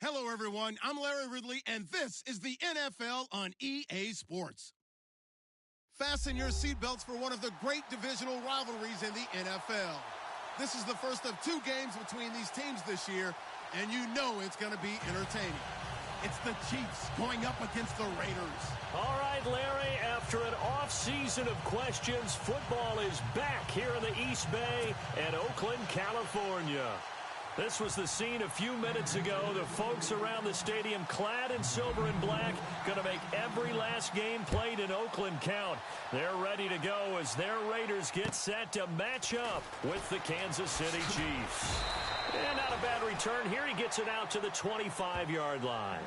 Hello, everyone. I'm Larry Ridley, and this is the NFL on EA Sports. Fasten your seatbelts for one of the great divisional rivalries in the NFL. This is the first of 2 games between these teams this year, and you know it's going to be entertaining. It's the Chiefs going up against the Raiders. All right, Larry, after an off-season of questions, football is back here in the East Bay at Oakland, California. This was the scene a few minutes ago. The folks around the stadium clad in silver and black going to make every last game played in Oakland count. They're ready to go as their Raiders get set to match up with the Kansas City Chiefs. And not a bad return here. He gets it out to the 25-yard line.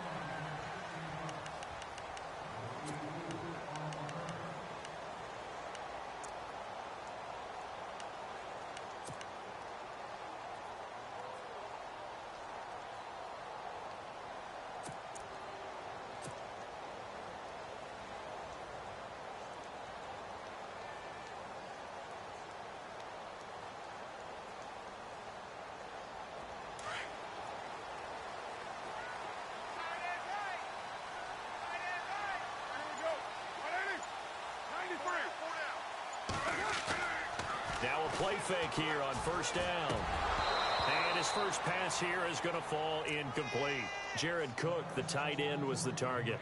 Now a play fake here on first down. And his first pass here is going to fall incomplete. Jared Cook, the tight end, was the target.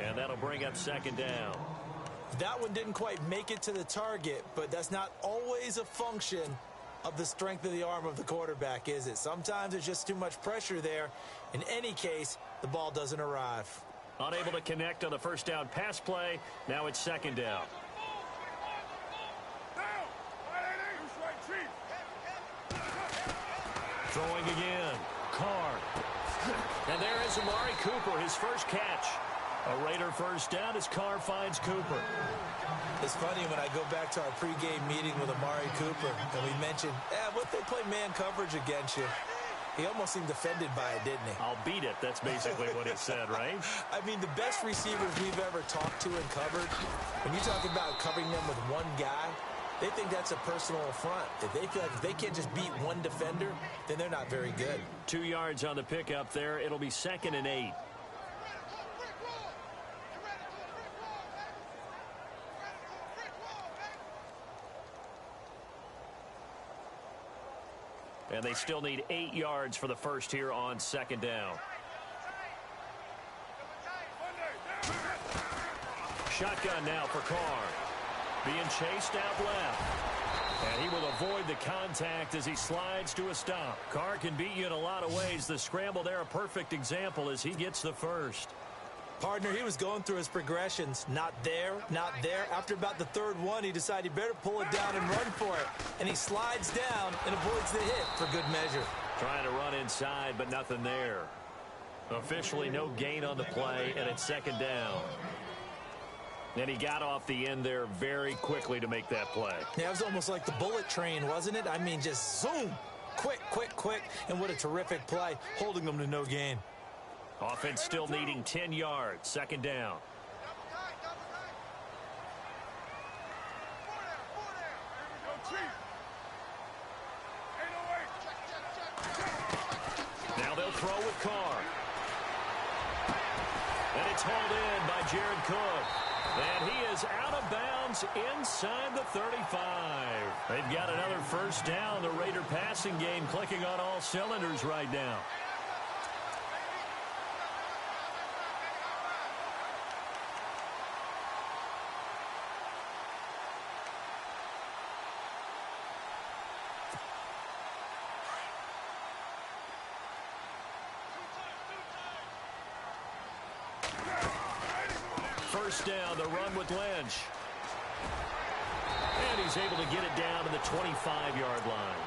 And that'll bring up second down. That one didn't quite make it to the target, but that's not always a function of the strength of the arm of the quarterback, is it? Sometimes there's just too much pressure there. In any case, the ball doesn't arrive. Unable to connect on the first down pass play. Now it's second down. Throwing again. Carr. And there is Amari Cooper, his first catch. A Raider first down as Carr finds Cooper. It's funny when I go back to our pregame meeting with Amari Cooper, and we mentioned, what they play man coverage against you. He almost seemed offended by it, didn't he? I'll beat it. That's basically what he said, right? I mean, the best receivers we've ever talked to and covered, when you talk about covering them with one guy, they think that's a personal affront. If they feel like if they can't just beat one defender, then they're not very good. 2 yards on the pickup there. It'll be 2nd and 8. And they still need 8 yards for the first here on second down. Shotgun now for Carr. Being chased out left. And he will avoid the contact as he slides to a stop. Carr can beat you in a lot of ways. The scramble there, a perfect example as he gets the first. Partner, he was going through his progressions. Not there, not there. After about the third one, he decided he better pull it down and run for it. And he slides down and avoids the hit for good measure. Trying to run inside, but nothing there. Officially no gain on the play, and it's second down. And he got off the end there very quickly to make that play. Yeah, it was almost like the bullet train, wasn't it? I mean, just zoom. Quick, quick, quick. And what a terrific play, holding them to no gain. Offense still needing 10 yards. Second down. Now they'll throw with Carr. And it's hauled in by Jared Cook. And he is out of bounds inside the 35. They've got another first down. The Raider passing game clicking on all cylinders right now. First down, the run with Lynch. And he's able to get it down to the 25-yard line.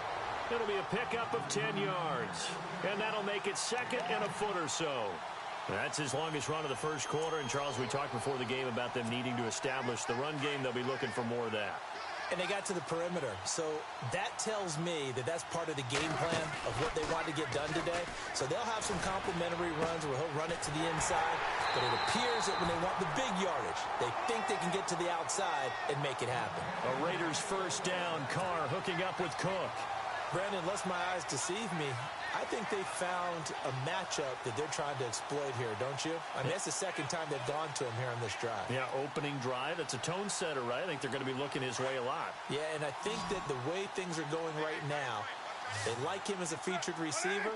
It'll be a pickup of 10 yards. And that'll make it second and a foot or so. That's his longest run of the first quarter. And, Charles, we talked before the game about them needing to establish the run game. They'll be looking for more of that. And they got to the perimeter. So that tells me that that's part of the game plan of what they want to get done today. So they'll have some complimentary runs where he'll run it to the inside. But it appears that when they want the big yardage, they think they can get to the outside and make it happen. A Raiders first down. Carr hooking up with Cook. Brandon, lest my eyes deceive me, I think they found a matchup that they're trying to exploit here, don't you? I mean, that's the second time they've gone to him here on this drive. Yeah, opening drive. It's a tone setter, right? I think they're going to be looking his way a lot. Yeah, and I think that the way things are going right now, they like him as a featured receiver.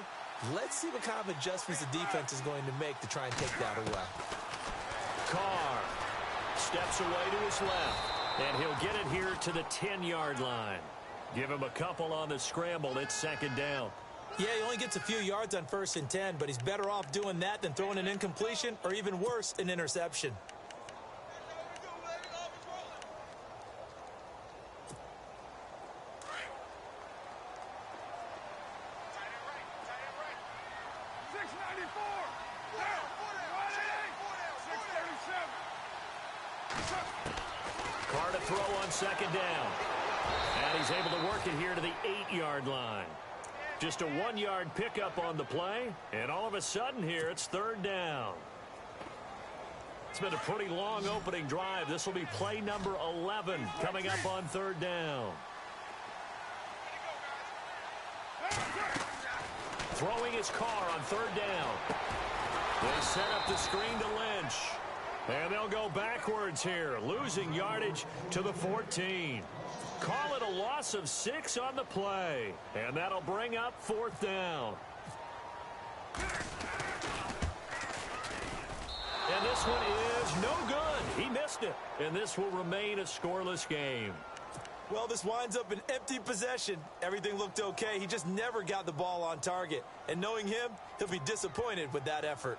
Let's see what kind of adjustments the defense is going to make to try and take that away. Carr steps away to his left, and he'll get it here to the 10-yard line. Give him a couple on the scramble. It's second down. Yeah, he only gets a few yards on 1st and 10, but he's better off doing that than throwing an incompletion or even worse, an interception. Carr to throw on second down. And he's able to work it here to the 8-yard line. Just a 1-yard pickup on the play, and all of a sudden here it's third down. It's been a pretty long opening drive. This will be play number 11 coming up on third down. Throwing his Carr on third down. They set up the screen to Lynch. And they'll go backwards here, losing yardage to the 14. Call it a loss of 6 on the play. And that'll bring up fourth down. And this one is no good. He missed it. And this will remain a scoreless game. Well, this winds up an empty possession. Everything looked okay. He just never got the ball on target. And knowing him, he'll be disappointed with that effort.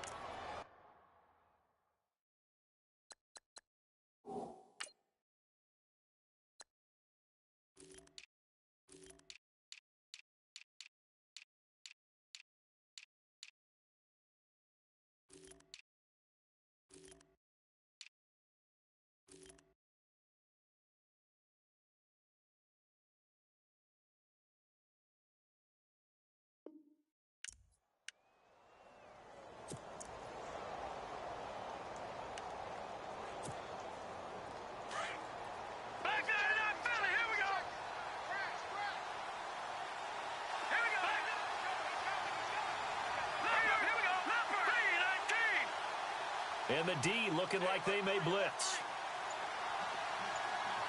And the D looking like they may blitz.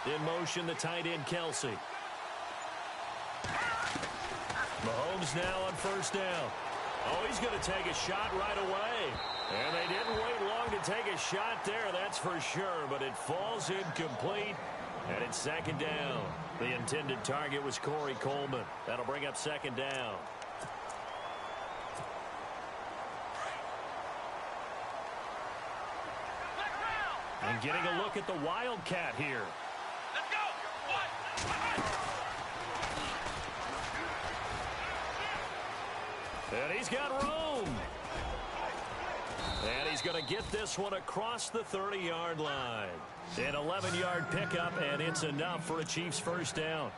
In motion, the tight end, Kelsey. Mahomes now on first down. Oh, he's going to take a shot right away. And they didn't wait long to take a shot there, that's for sure. But it falls incomplete, and it's second down. The intended target was Corey Coleman. That'll bring up second down. And getting a look at the Wildcat here. Let's go. And he's got room. And he's going to get this one across the 30-yard line. An 11-yard pickup, and it's enough for a Chiefs first down.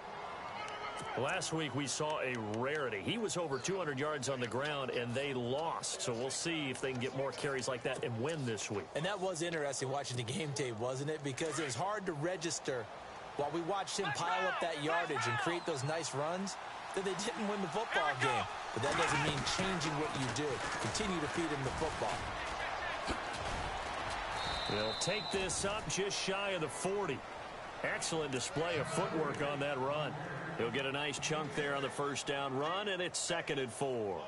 Last week we saw a rarity. He was over 200 yards on the ground, and they lost. So we'll see if they can get more carries like that and win this week. And that was interesting watching the game tape, wasn't it? Because it was hard to register while we watched him pile up that yardage and create those nice runs that they didn't win the football game. But that doesn't mean changing what you do. Continue to feed him the football. They'll take this up just shy of the 40. Excellent display of footwork on that run. He'll get a nice chunk there on the first down run, and it's 2nd and 4.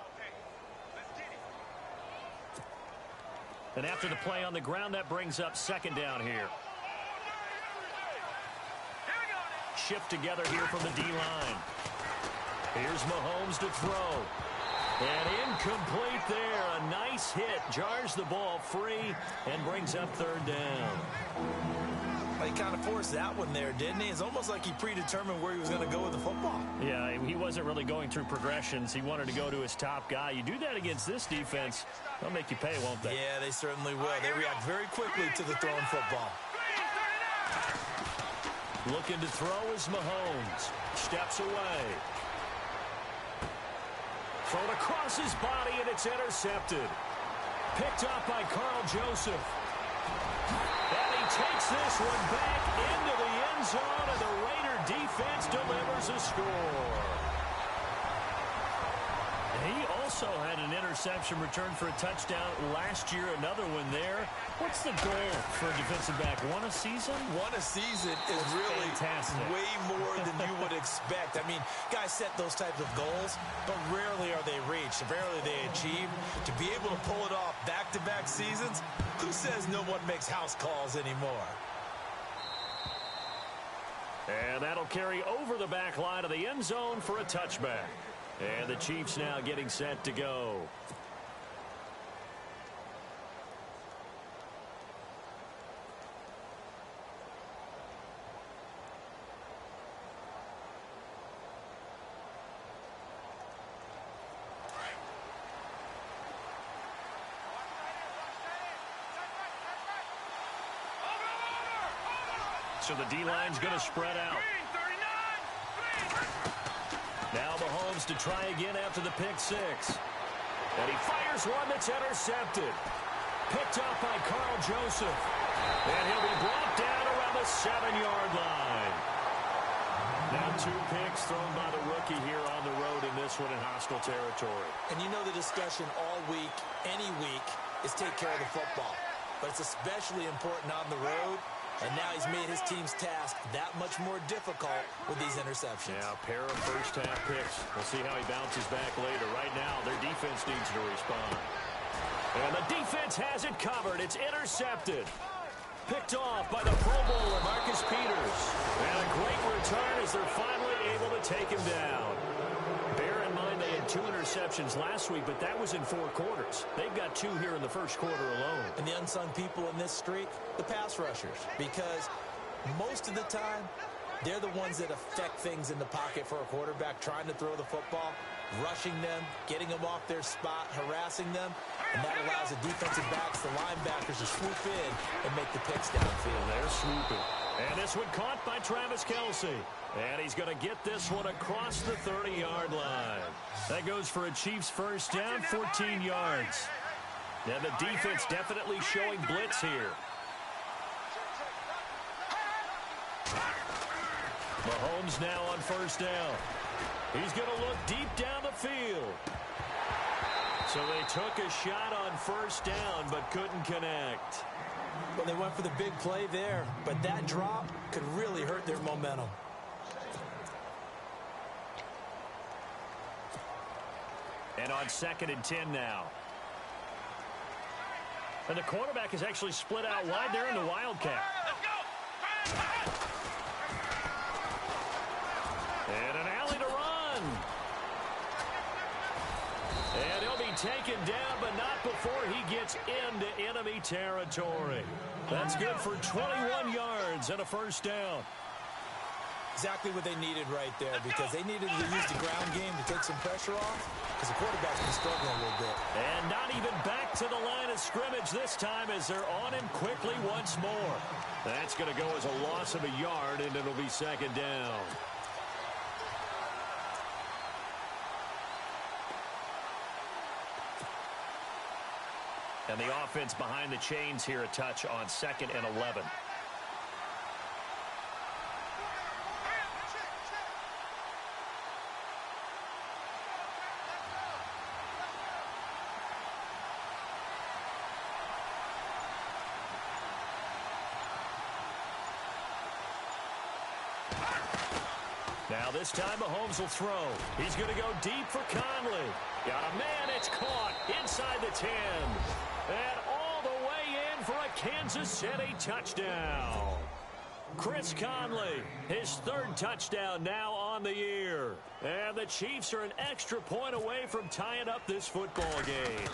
And after the play on the ground, that brings up second down here. Shift together here from the D-line. Here's Mahomes to throw. And incomplete there. A nice hit. Jars the ball free and brings up third down. He kind of forced that one there, didn't he? It's almost like he predetermined where he was going to go with the football. Yeah, he wasn't really going through progressions. He wanted to go to his top guy. You do that against this defense, they'll make you pay, won't they? Yeah, they certainly will. They react very quickly to the thrown football. Looking to throw is Mahomes. Steps away. Thrown across his body, and it's intercepted. Picked up by Carl Joseph. And he takes this one back into the end zone, and the Raider defense delivers a score. He also had an interception return for a touchdown last year, another one there. What's the goal for a defensive back? One a season? One a season is really fantastic. Way more than you would expect. I mean, guys set those types of goals, but rarely are they reached. Rarely they achieve. To be able to pull it off back-to-back seasons, who says no one makes house calls anymore? And that'll carry over the back line of the end zone for a touchback. And the Chiefs now getting set to go. So the D-line's going to spread out. Now Mahomes to try again after the pick six. And he fires one that's intercepted. Picked up by Carl Joseph. And he'll be brought down around the 7-yard line. Now 2 picks thrown by the rookie here on the road in this one in hostile territory. And you know the discussion all week, any week, is take care of the football. But it's especially important on the road. And now he's made his team's task that much more difficult with these interceptions. Yeah, a pair of first-half picks. We'll see how he bounces back later. Right now, their defense needs to respond. And the defense has it covered. It's intercepted. Picked off by the Pro Bowler, Marcus Peters. And a great return as they're finally able to take him down. Bear in mind they had 2 interceptions last week, but that was in 4 quarters. They've got 2 here in the first quarter alone. And the unsung people in this streak, the pass rushers. Because most of the time, they're the ones that affect things in the pocket for a quarterback, trying to throw the football, rushing them, getting them off their spot, harassing them. And that allows the defensive backs, the linebackers, to swoop in and make the picks downfield. They're swooping. And this one caught by Travis Kelce. And he's going to get this one across the 30-yard line. That goes for a Chiefs first down, 14 yards. And the defense definitely showing blitz here. Mahomes now on first down. He's going to look deep down the field. So they took a shot on first down but couldn't connect. Well, they went for the big play there, but that drop could really hurt their momentum. And on 2nd and 10 now. And the quarterback is actually split out wide there in the Wildcat. And an alley to run. And he'll be taken down, but not before he gets into enemy territory. That's good for 21 yards and a first down. Exactly what they needed right there, because they needed to use the ground game to take some pressure off, because the quarterback's been struggling a little bit. And not even back to the line of scrimmage this time as they're on him quickly once more. That's going to go as a loss of a yard, and it'll be 2nd down. And the offense behind the chains here a touch on 2nd and 11. Now this time Mahomes will throw. He's going to go deep for Conley. Got a man, it's caught inside the 10. And all the way in for a Kansas City touchdown. Chris Conley, his 3rd touchdown now on the year. And the Chiefs are an extra point away from tying up this football game.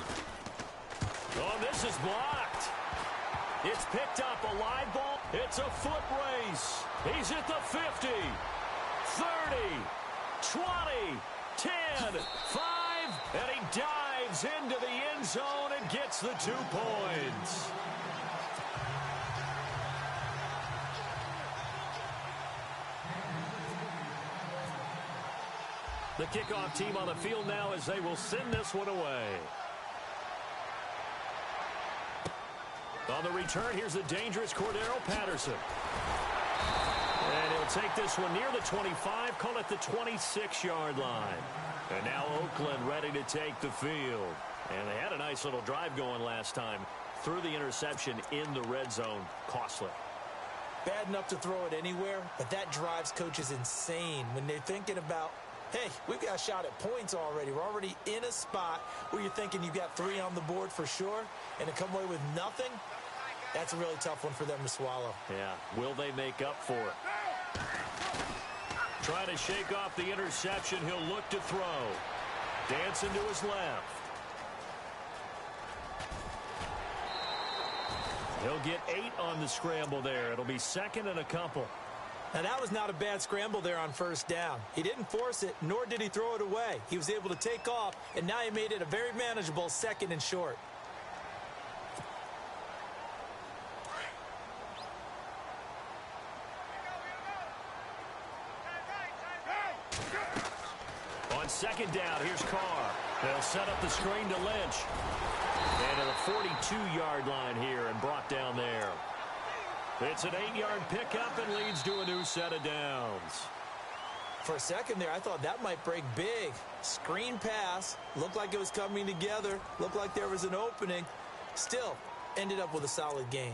Oh, this is blocked. It's picked up, a live ball. It's a foot race. He's at the 50. 30, 20, 10, 5, and he dives into the end zone and gets the 2 points. The kickoff team on the field now as they will send this one away. On the return, here's the dangerous Cordero Patterson. And he'll take this one near the 25, call it the 26-yard line. And now Oakland ready to take the field. And they had a nice little drive going last time. Threw the interception in the red zone. Costly. Bad enough to throw it anywhere, but that drives coaches insane when they're thinking about, hey, we've got a shot at points already. We're already in a spot where you're thinking you've got 3 on the board for sure, and to come away with nothing, that's a really tough one for them to swallow. Yeah, will they make up for it? Trying to shake off the interception. He'll look to throw. Dancing to his left. He'll get 8 on the scramble there. It'll be second and a couple. Now, that was not a bad scramble there on first down. He didn't force it, nor did he throw it away. He was able to take off, and now he made it a very manageable second and short. On second down, here's Carr. They'll set up the screen to Lynch. And to the 42-yard line here and brought down there. It's an 8-yard pickup and leads to a new set of downs. For a second there, I thought that might break big. Screen pass. Looked like it was coming together. Looked like there was an opening. Still, ended up with a solid gain.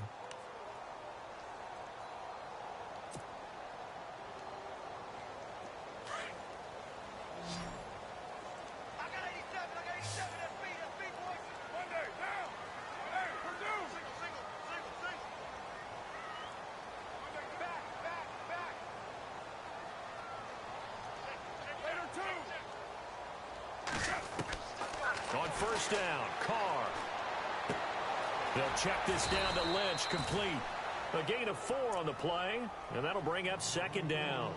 On first down, Carr. They'll check this down to Lynch, complete. A gain of 4 on the play, and that'll bring up second down.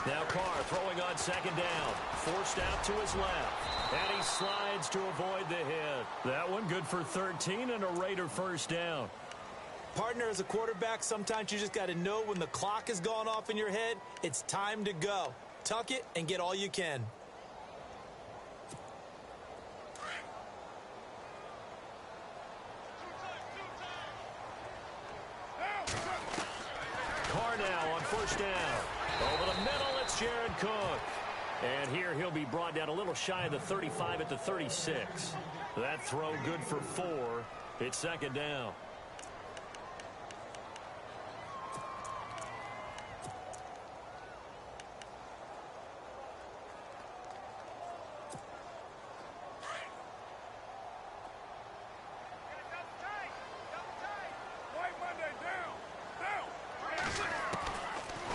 Now Carr throwing on second down. Forced out to his left. And he slides to avoid the hit. That one good for 13 and a Raider first down. Partner, as a quarterback, sometimes you just got to know when the clock has gone off in your head, it's time to go. Tuck it and get all you can. Carr now on first down. Over the middle, it's Jared Cook. And here he'll be brought down a little shy of the 35 at the 36. That throw good for 4. It's second down.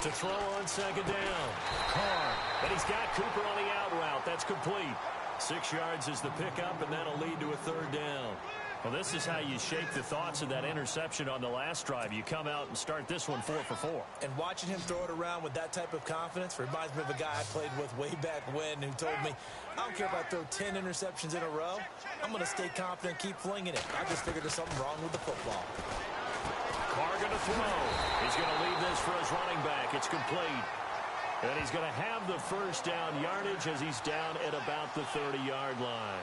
To throw on second down. Carr. And he's got Cooper on the out route. That's complete. 6 yards is the pickup, and that'll lead to a third down. Well, this is how you shake the thoughts of that interception on the last drive. You come out and start this one 4 for 4. And watching him throw it around with that type of confidence reminds me of a guy I played with way back when who told me, I don't care if I throw 10 interceptions in a row. I'm going to stay confident and keep flinging it. I just figured there's something wrong with the football. Carr going to throw. He's going to leave this for his running back. It's complete. And he's going to have the first down yardage as he's down at about the 30-yard line.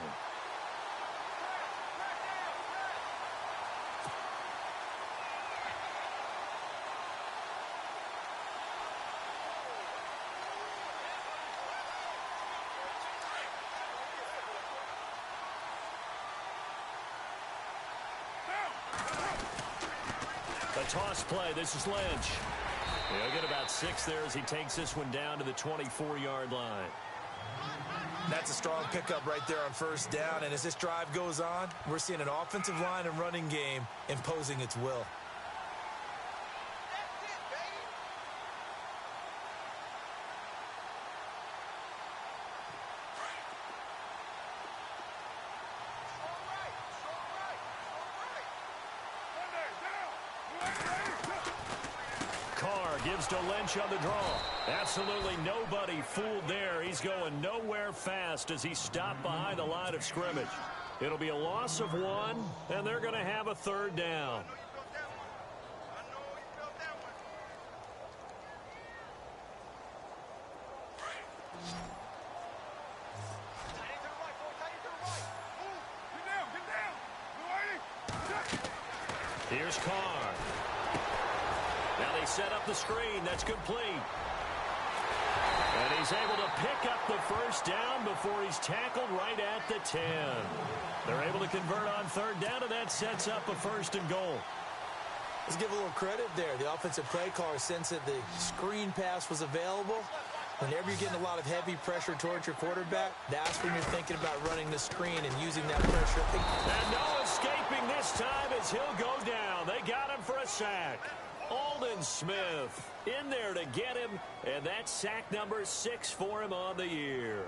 A toss play. This is Lynch. He'll get about 6 there as he takes this one down to the 24-yard line. That's a strong pickup right there on first down. And as this drive goes on, we're seeing an offensive line and running game imposing its will. Gives to Lynch on the draw. Absolutely nobody fooled there. He's going nowhere fast as he stopped behind the line of scrimmage. It'll be a loss of 1, and they're going to have a third down. Here's Carr. Now they set up the screen. That's complete. And he's able to pick up the first down before he's tackled right at the 10. They're able to convert on third down, and that sets up a 1st and goal. Let's give a little credit there. The offensive play caller sensed that the screen pass was available. Whenever you're getting a lot of heavy pressure towards your quarterback, that's when you're thinking about running the screen and using that pressure. And no escaping this time as he'll go down. They got him for a sack. Aldon Smith in there to get him, and that's sack number 6 for him on the year.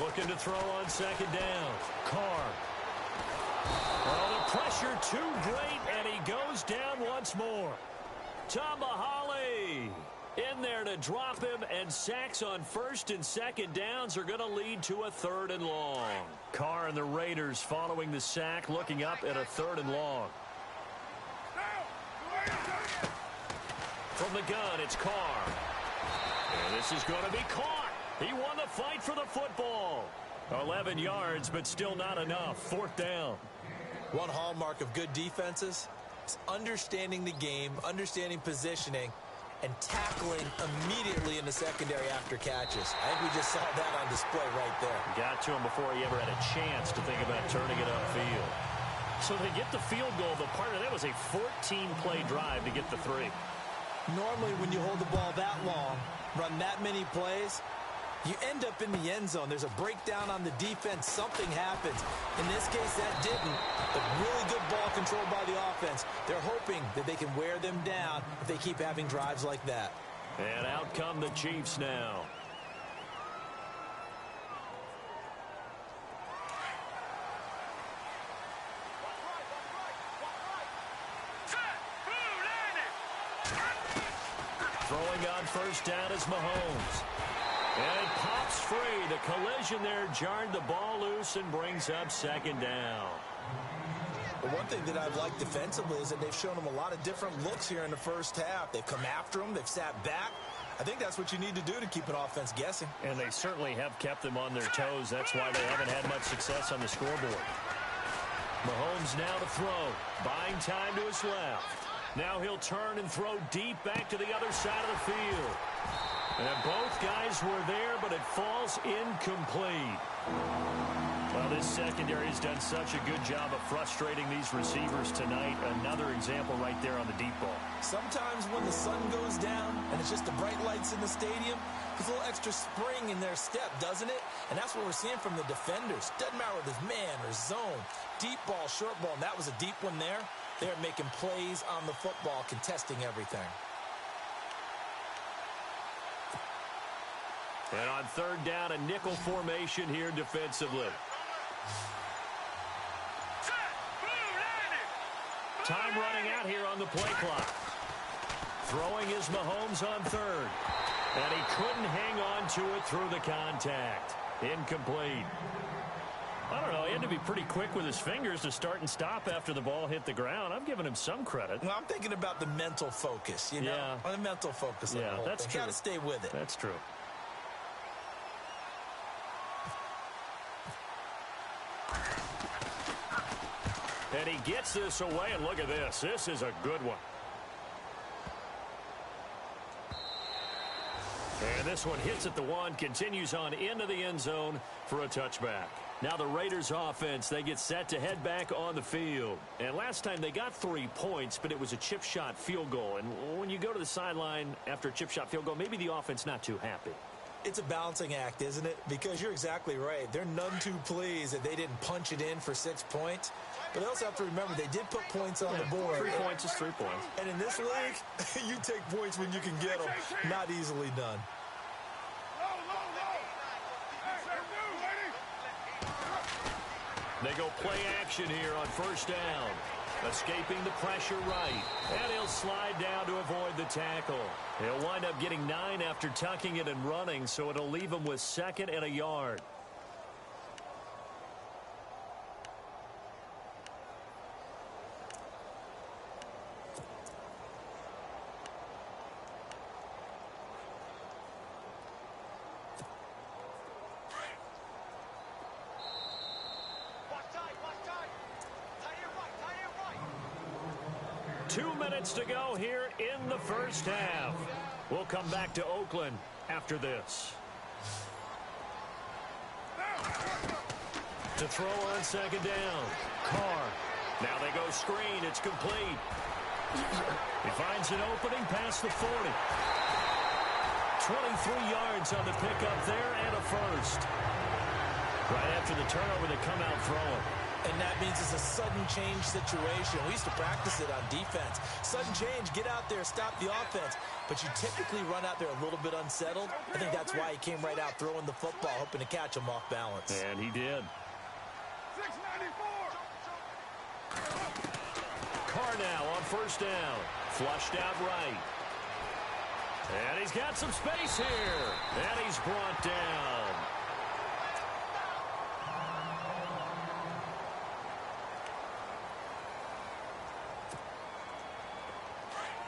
Looking to throw on 2nd down. Carr. Oh, the pressure too great, and he goes down once more. Tomahali in there to drop him, and sacks on 1st and 2nd downs are going to lead to a 3rd and long. Carr and the Raiders following the sack, looking up at a 3rd and long. From the gun, it's Carr. And this is going to be caught. He won the fight for the football. 11 yards, but still not enough. 4th down. One hallmark of good defenses is understanding the game, understanding positioning, and tackling immediately in the secondary after catches. I think we just saw that on display right there. Got to him before he ever had a chance to think about turning it upfield. So they get the field goal, but part of that was a 14-play drive to get the 3. Normally when you hold the ball that long, run that many plays, you end up in the end zone. There's a breakdown on the defense. Something happens. In this case, that didn't. But really good ball control by the offense. They're hoping that they can wear them down if they keep having drives like that. And out come the Chiefs now. Throwing on 1st down is Mahomes. And it pops free. The collision there jarred the ball loose and brings up 2nd down. Well, one thing that I've liked defensively is that they've shown them a lot of different looks here in the first half. They've come after them. They've sat back. I think that's what you need to do to keep an offense guessing. And they certainly have kept them on their toes. That's why they haven't had much success on the scoreboard. Mahomes now to throw. Buying time to his left. Now he'll turn and throw deep back to the other side of the field. And both guys were there, but it falls incomplete. Well, this secondary has done such a good job of frustrating these receivers tonight. Another example right there on the deep ball. Sometimes when the sun goes down and it's just the bright lights in the stadium, there's a little extra spring in their step, doesn't it? And that's what we're seeing from the defenders. Doesn't matter whether it's man or zone, deep ball, short ball, and that was a deep one there. They're making plays on the football, contesting everything. And on 3rd down, a nickel formation here defensively. Time running out here on the play clock. Throwing is Mahomes on 3rd. And he couldn't hang on to it through the contact. Incomplete. I don't know. He had to be pretty quick with his fingers to start and stop after the ball hit the ground. I'm giving him some credit. Well, I'm thinking about the mental focus, you know? Yeah. The mental focus. Yeah, that's true. Got to stay with it. That's true. And he gets this away, and look at this. This is a good one. And this one hits at the 1, continues on into the end zone for a touchback. Now the Raiders offense, they get set to head back on the field. And last time they got 3 points, but it was a chip shot field goal. And when you go to the sideline after a chip shot field goal, maybe the offense not too happy. It's a balancing act, isn't it? Because you're exactly right. They're none too pleased that they didn't punch it in for 6 points. But they also have to remember they did put points on the board. 3 points is 3 points. And in this league, you take points when you can get them. Not easily done. They go play action here on 1st down. Escaping the pressure right. And he'll slide down to avoid the tackle. He'll wind up getting 9 after tucking it and running, so it'll leave him with 2nd and a yard. To go here in the first half. We'll come back to Oakland after this. To throw on 2nd down. Carr. Now they go screen. It's complete. He finds an opening past the 40. 23 yards on the pickup there and a first. Right after the turnover, they come out throwing. And that means it's a sudden change situation. We used to practice it on defense. Sudden change, get out there, stop the offense. But you typically run out there a little bit unsettled. I think that's why he came right out throwing the football, hoping to catch him off balance. And he did. 694. Carr now on 1st down. Flushed out right. And he's got some space here. And he's brought down.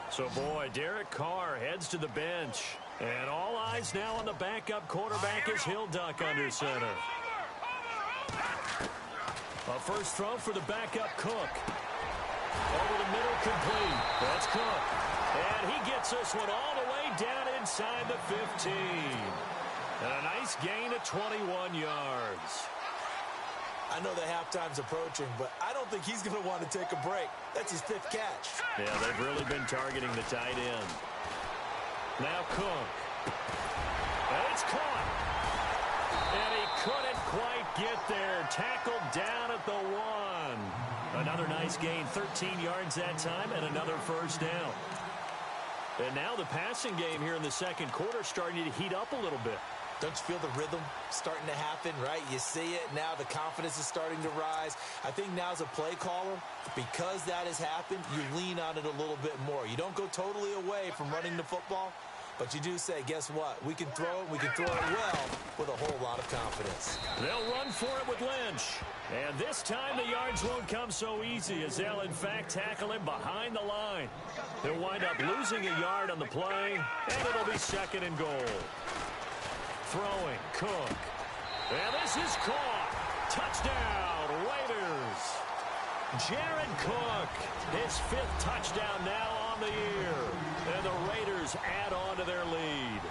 So, boy, Derek Carr heads to the bench. And all eyes now on the backup quarterback as he'll duck under center. A first throw for the backup Cook. Over the middle, complete. That's Cook. And he gets this one all the way down inside the 15. And a nice gain of 21 yards. I know the halftime's approaching, but I don't think he's going to want to take a break. That's his 5th catch. Yeah, they've really been targeting the tight end. Now Cook. And it's caught. And he couldn't quite get there. Tackled down at the 1. Another nice gain, 13 yards that time, and another first down. And now the passing game here in the 2nd quarter starting to heat up a little bit. Don't you feel the rhythm starting to happen, right? You see it now. The confidence is starting to rise. I think now as a play caller, because that has happened, you lean on it a little bit more. You don't go totally away from running the football, but you do say, guess what? We can throw it. We can throw it well with a whole lot of confidence. They'll run for it with Lynch. And this time the yards won't come so easy as they'll, in fact, tackle him behind the line. They'll wind up losing a yard on the play, and it'll be 2nd and goal. Throwing, Cook. And this is caught. Touchdown, Raiders. Jared Cook, his 5th touchdown now on the year. And the Raiders add on to their lead.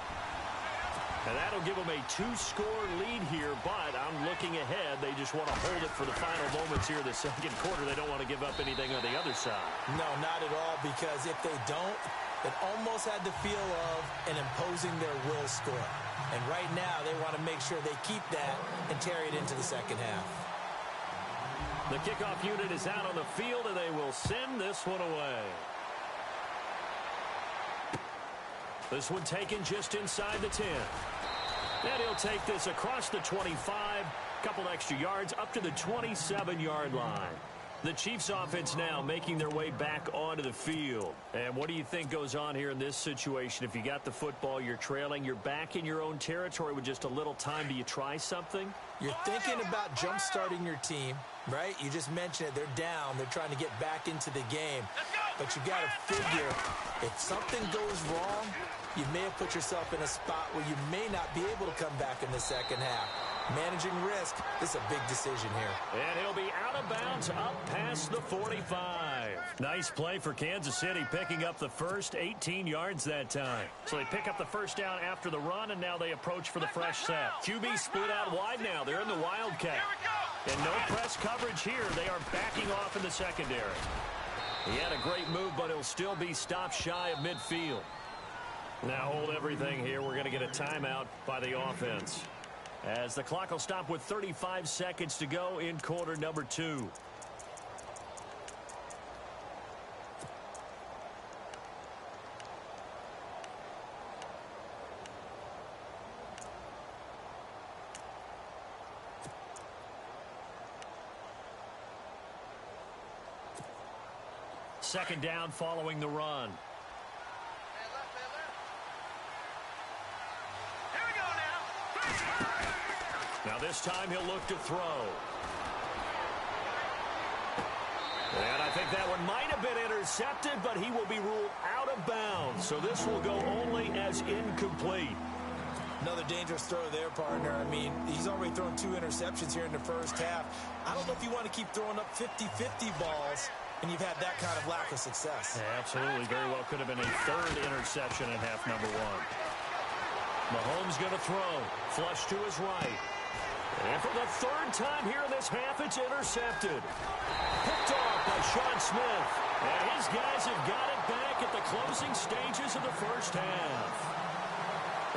And that'll give them a 2-score lead here, but I'm looking ahead. They just want to hold it for the final moments here in the 2nd quarter. They don't want to give up anything on the other side. No, not at all, because if they don't, it almost had the feel of an imposing their will score. And right now, they want to make sure they keep that and carry it into the 2nd half. The kickoff unit is out on the field, and they will send this one away. This one taken just inside the 10. And he'll take this across the 25, couple extra yards up to the 27-yard line. The Chiefs offense now making their way back onto the field. And what do you think goes on here in this situation? If you got the football, you're trailing, you're back in your own territory with just a little time. Do you try something? You're thinking about jump-starting your team, right? You just mentioned it. They're down. They're trying to get back into the game. But you got to figure if something goes wrong, you may have put yourself in a spot where you may not be able to come back in the 2nd half. Managing risk, this is a big decision here. And he'll be out of bounds up past the 45. Nice play for Kansas City, picking up the first 18 yards that time. So they pick up the first down after the run, and now they approach for the fresh set. QB split out wide now. They're in the Wildcat. And no press coverage here. They are backing off in the secondary. He had a great move, but he'll still be stopped shy of midfield. Now hold everything here. We're going to get a timeout by the offense, as the clock will stop with 35 seconds to go in quarter number 2. second down following the run. Here we go now. Now this time he'll look to throw. And I think that one might have been intercepted, but he will be ruled out of bounds. So this will go only as incomplete. Another dangerous throw there, partner. I mean, he's already thrown 2 interceptions here in the first half. I don't know if you want to keep throwing up 50-50 balls, and you've had that kind of lack of success. Yeah, absolutely. Very well could have been a third interception in half number 1. Mahomes going to throw. Flush to his right. And for the third time here in this half, it's intercepted. Picked off by Sean Smith. And his guys have got it back at the closing stages of the first half.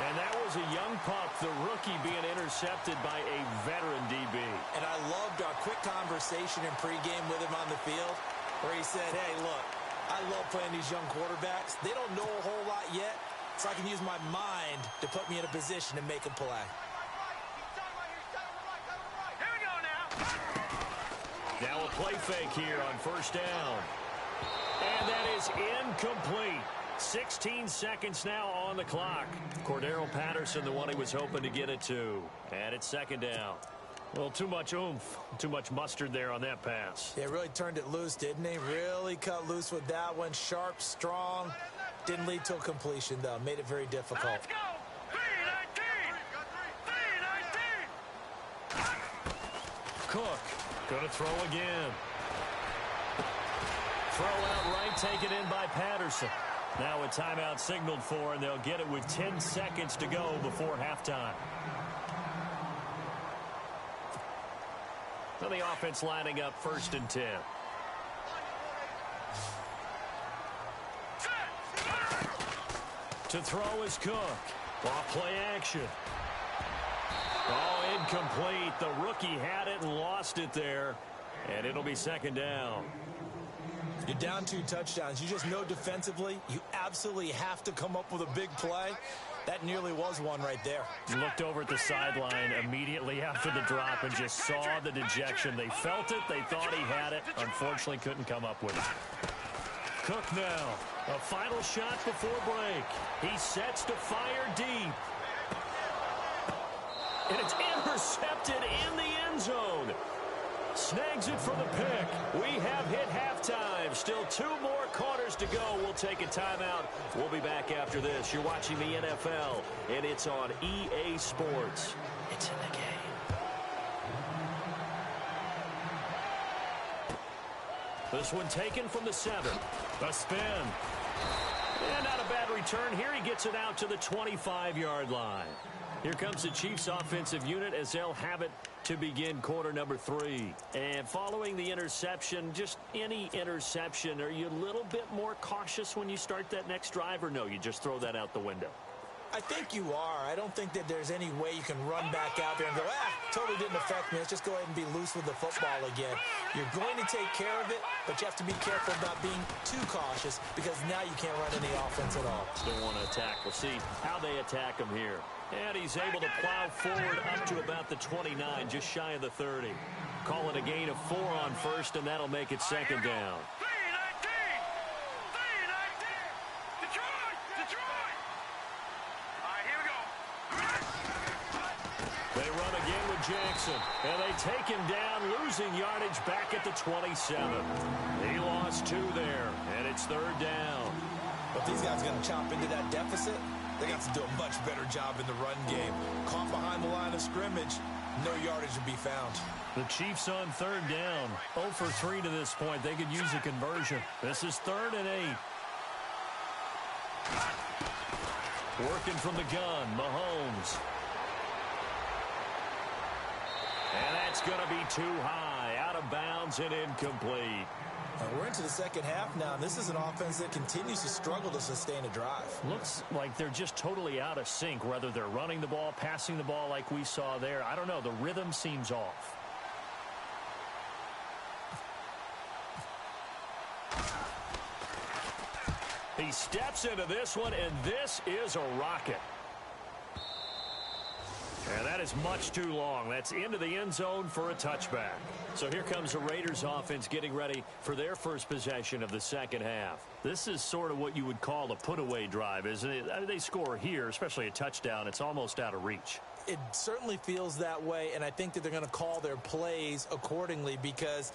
And that was a young pup, the rookie, being intercepted by a veteran DB. And I loved our quick conversation in pregame with him on the field where he said, hey, look, I love playing these young quarterbacks. They don't know a whole lot yet, so I can use my mind to put me in a position to make them play. Now a play fake here on first down. And that is incomplete. 16 seconds now on the clock. Cordero Patterson, the one he was hoping to get it to. And it's second down. Well, too much oomph, too much mustard there on that pass. They really turned it loose, didn't they? Really cut loose with that one. Sharp, strong. Didn't lead to a completion, though. Made it very difficult. Let's go. 3-19. Cook. Going to throw again. Throw out right, taken in by Patterson. Now a timeout signaled for, and they'll get it with 10 seconds to go before halftime. So the offense lining up 1st and 10. To throw is Cook. Off play action. Oh, incomplete. The rookie had it and lost it there. And it'll be second down. You're down 2 touchdowns. You just know defensively you absolutely have to come up with a big play. That nearly was one right there. Looked over at the sideline immediately after the drop and just saw the dejection. They felt it. They thought he had it. Unfortunately, couldn't come up with it. Cook now. A final shot before break. He sets to fire deep. And it's intercepted in the end zone. Snags it for the pick. We have hit halftime. Still 2 more quarters to go. We'll take a timeout. We'll be back after this. You're watching the NFL, and it's on EA Sports. It's in the game. This one taken from the 7. A spin. And not a bad return. Here he gets it out to the 25-yard line. Here comes the Chiefs offensive unit as they'll have it to begin quarter number 3. And following the interception, just any interception, are you a little bit more cautious when you start that next drive, or no, you just throw that out the window? I think you are. I don't think that there's any way you can run back out there and go, totally didn't affect me. Let's just go ahead and be loose with the football again. You're going to take care of it, but you have to be careful about being too cautious because now you can't run any offense at all. Still want to attack. We'll see how they attack him here. And he's able to plow forward up to about the 29, just shy of the 30. Call it a gain of 4 on first, and that'll make it second down. 3-19. Detroit. All right, here we go. They run again with Jackson, and they take him down, losing yardage back at the 27. He lost 2 there, and it's third down. But these guys are going to chop into that deficit. They got to do a much better job in the run game. Caught behind the line of scrimmage, no yardage to be found. The Chiefs on third down. 0 for 3 to this point. They could use a conversion. This is 3rd and 8. Working from the gun, Mahomes. And that's going to be too high. Out of bounds and incomplete. We're into the second half now, and this is an offense that continues to struggle to sustain a drive. Looks like they're just totally out of sync, whether they're running the ball, passing the ball like we saw there. I don't know. The rhythm seems off. He steps into this one, and this is a rocket. And that That is much too long. That's into the end zone for a touchback. So here comes the Raiders offense getting ready for their first possession of the second half. This is sort of what you would call a put-away drive, isn't it? I mean, they score here, especially a touchdown. It's almost out of reach. It certainly feels that way, and I think that they're going to call their plays accordingly, because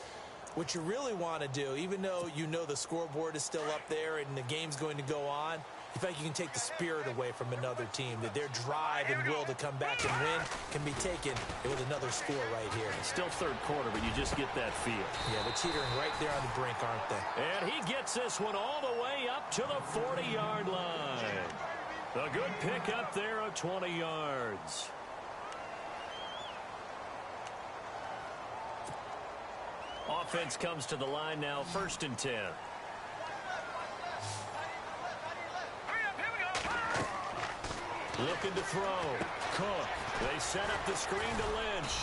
what you really want to do, even though you know the scoreboard is still up there and the game's going to go on, you feel like you can take the spirit away from another team, that their drive and will to come back and win can be taken with another score right here. It's still third quarter, but you just get that feel. Yeah, they're teetering right there on the brink, aren't they? And he gets this one all the way up to the 40-yard line. A good pick up there of 20 yards. Offense comes to the line now, 1st and 10. Looking to throw. Cook. They set up the screen to Lynch.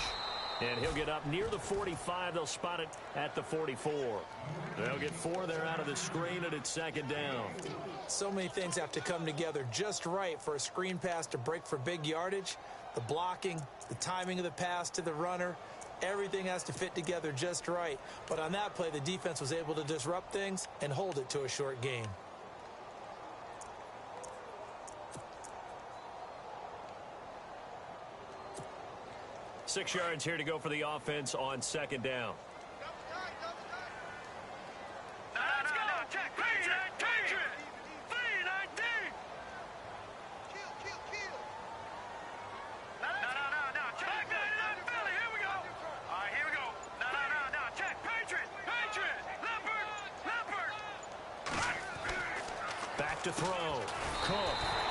And he'll get up near the 45. They'll spot it at the 44. They'll get 4 there out of the screen, and it's 2nd down. So many things have to come together just right for a screen pass to break for big yardage. The blocking, the timing of the pass to the runner, everything has to fit together just right. But on that play, the defense was able to disrupt things and hold it to a short gain. Six yards here to go for the offense on 2nd down. Back to throw. Cook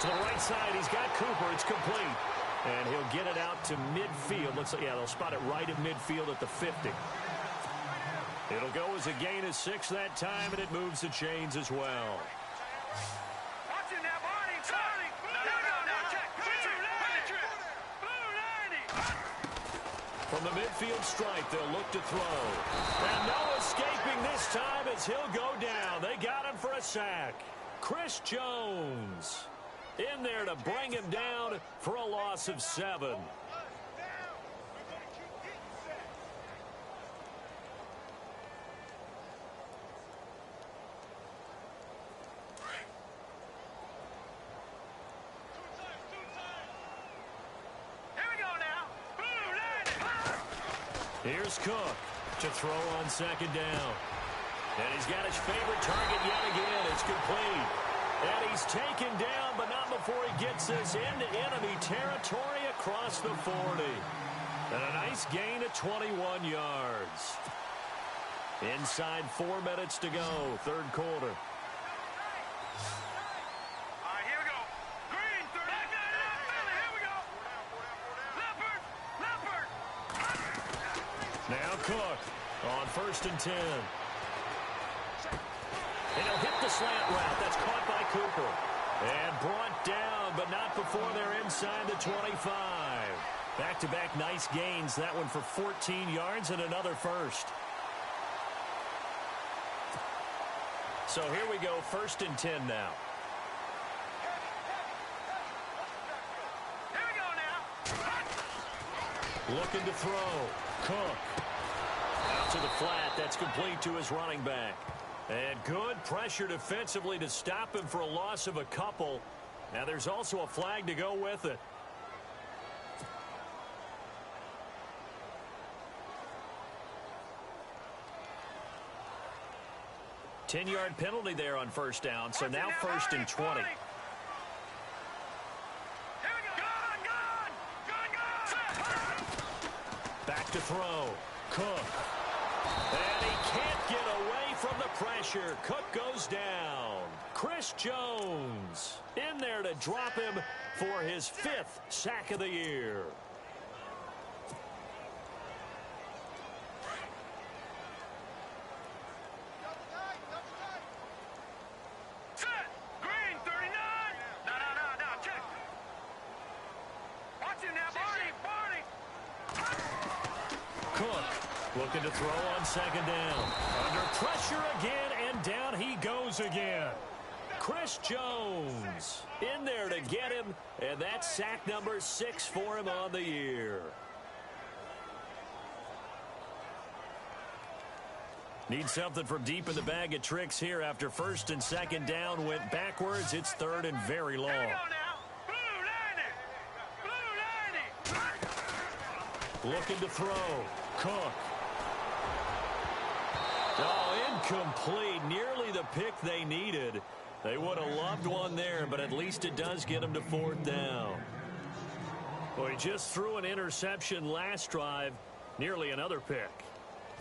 to the right side. He's got Cooper. It's complete. And he'll get it out to midfield. Looks like, yeah, they'll spot it right at midfield at the 50. It'll go as a gain of 6 that time, and it moves the chains as well. From the midfield stripe, they'll look to throw. And no escaping this time as he'll go down. They got him for a sack. Chris Jones in there to bring him down for a loss of 7. Here's Cook to throw on 2nd down. And he's got his favorite target yet again. It's complete. And he's taken down, but not before he gets this into enemy territory across the 40. And a nice gain of 21 yards. Inside 4 minutes to go, 3rd quarter. Now Cook on 1st and 10. And he'll hit the slant route. That's caught by Cooper. And brought down, but not before they're inside the 25. Back-to-back nice gains. That one for 14 yards and another first. So here we go, 1st and 10 now. Here we go now. Looking to throw. Cook. Out to the flat. That's complete to his running back. And good pressure defensively to stop him for a loss of a couple. Now there's also a flag to go with it. Ten-yard penalty there on 1st down, so now 1st and 20. Back to throw. Cook. And he can't get away from the pressure. Cook goes down. Chris Jones in there to drop him for his 5th sack of the year. Looking to throw on 2nd down. Under pressure again, and down he goes again. Chris Jones in there to get him, and that's sack number 6 for him on the year. Need something from deep in the bag of tricks here after first and second down went backwards. It's third and very long. Looking to throw. Cook. Oh, incomplete. Nearly the pick they needed. They would have loved one there, but at least it does get them to fourth down. Well, he just threw an interception last drive. Nearly another pick.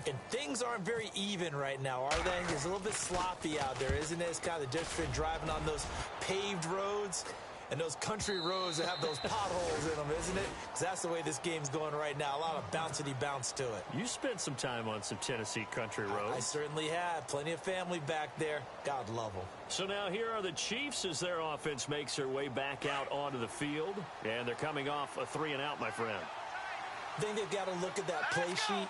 And things aren't very even right now, are they? It's a little bit sloppy out there, isn't it? It's kind of different driving on those paved roads and those country roads that have those potholes in them, isn't it? Because that's the way this game's going right now. A lot of bouncy bounce to it. You spent some time on some Tennessee country roads. I certainly have. Plenty of family back there. God love them. So now here are the Chiefs as their offense makes their way back out onto the field. And they're coming off a 3-and-out, my friend. I think they've got to look at that play sheet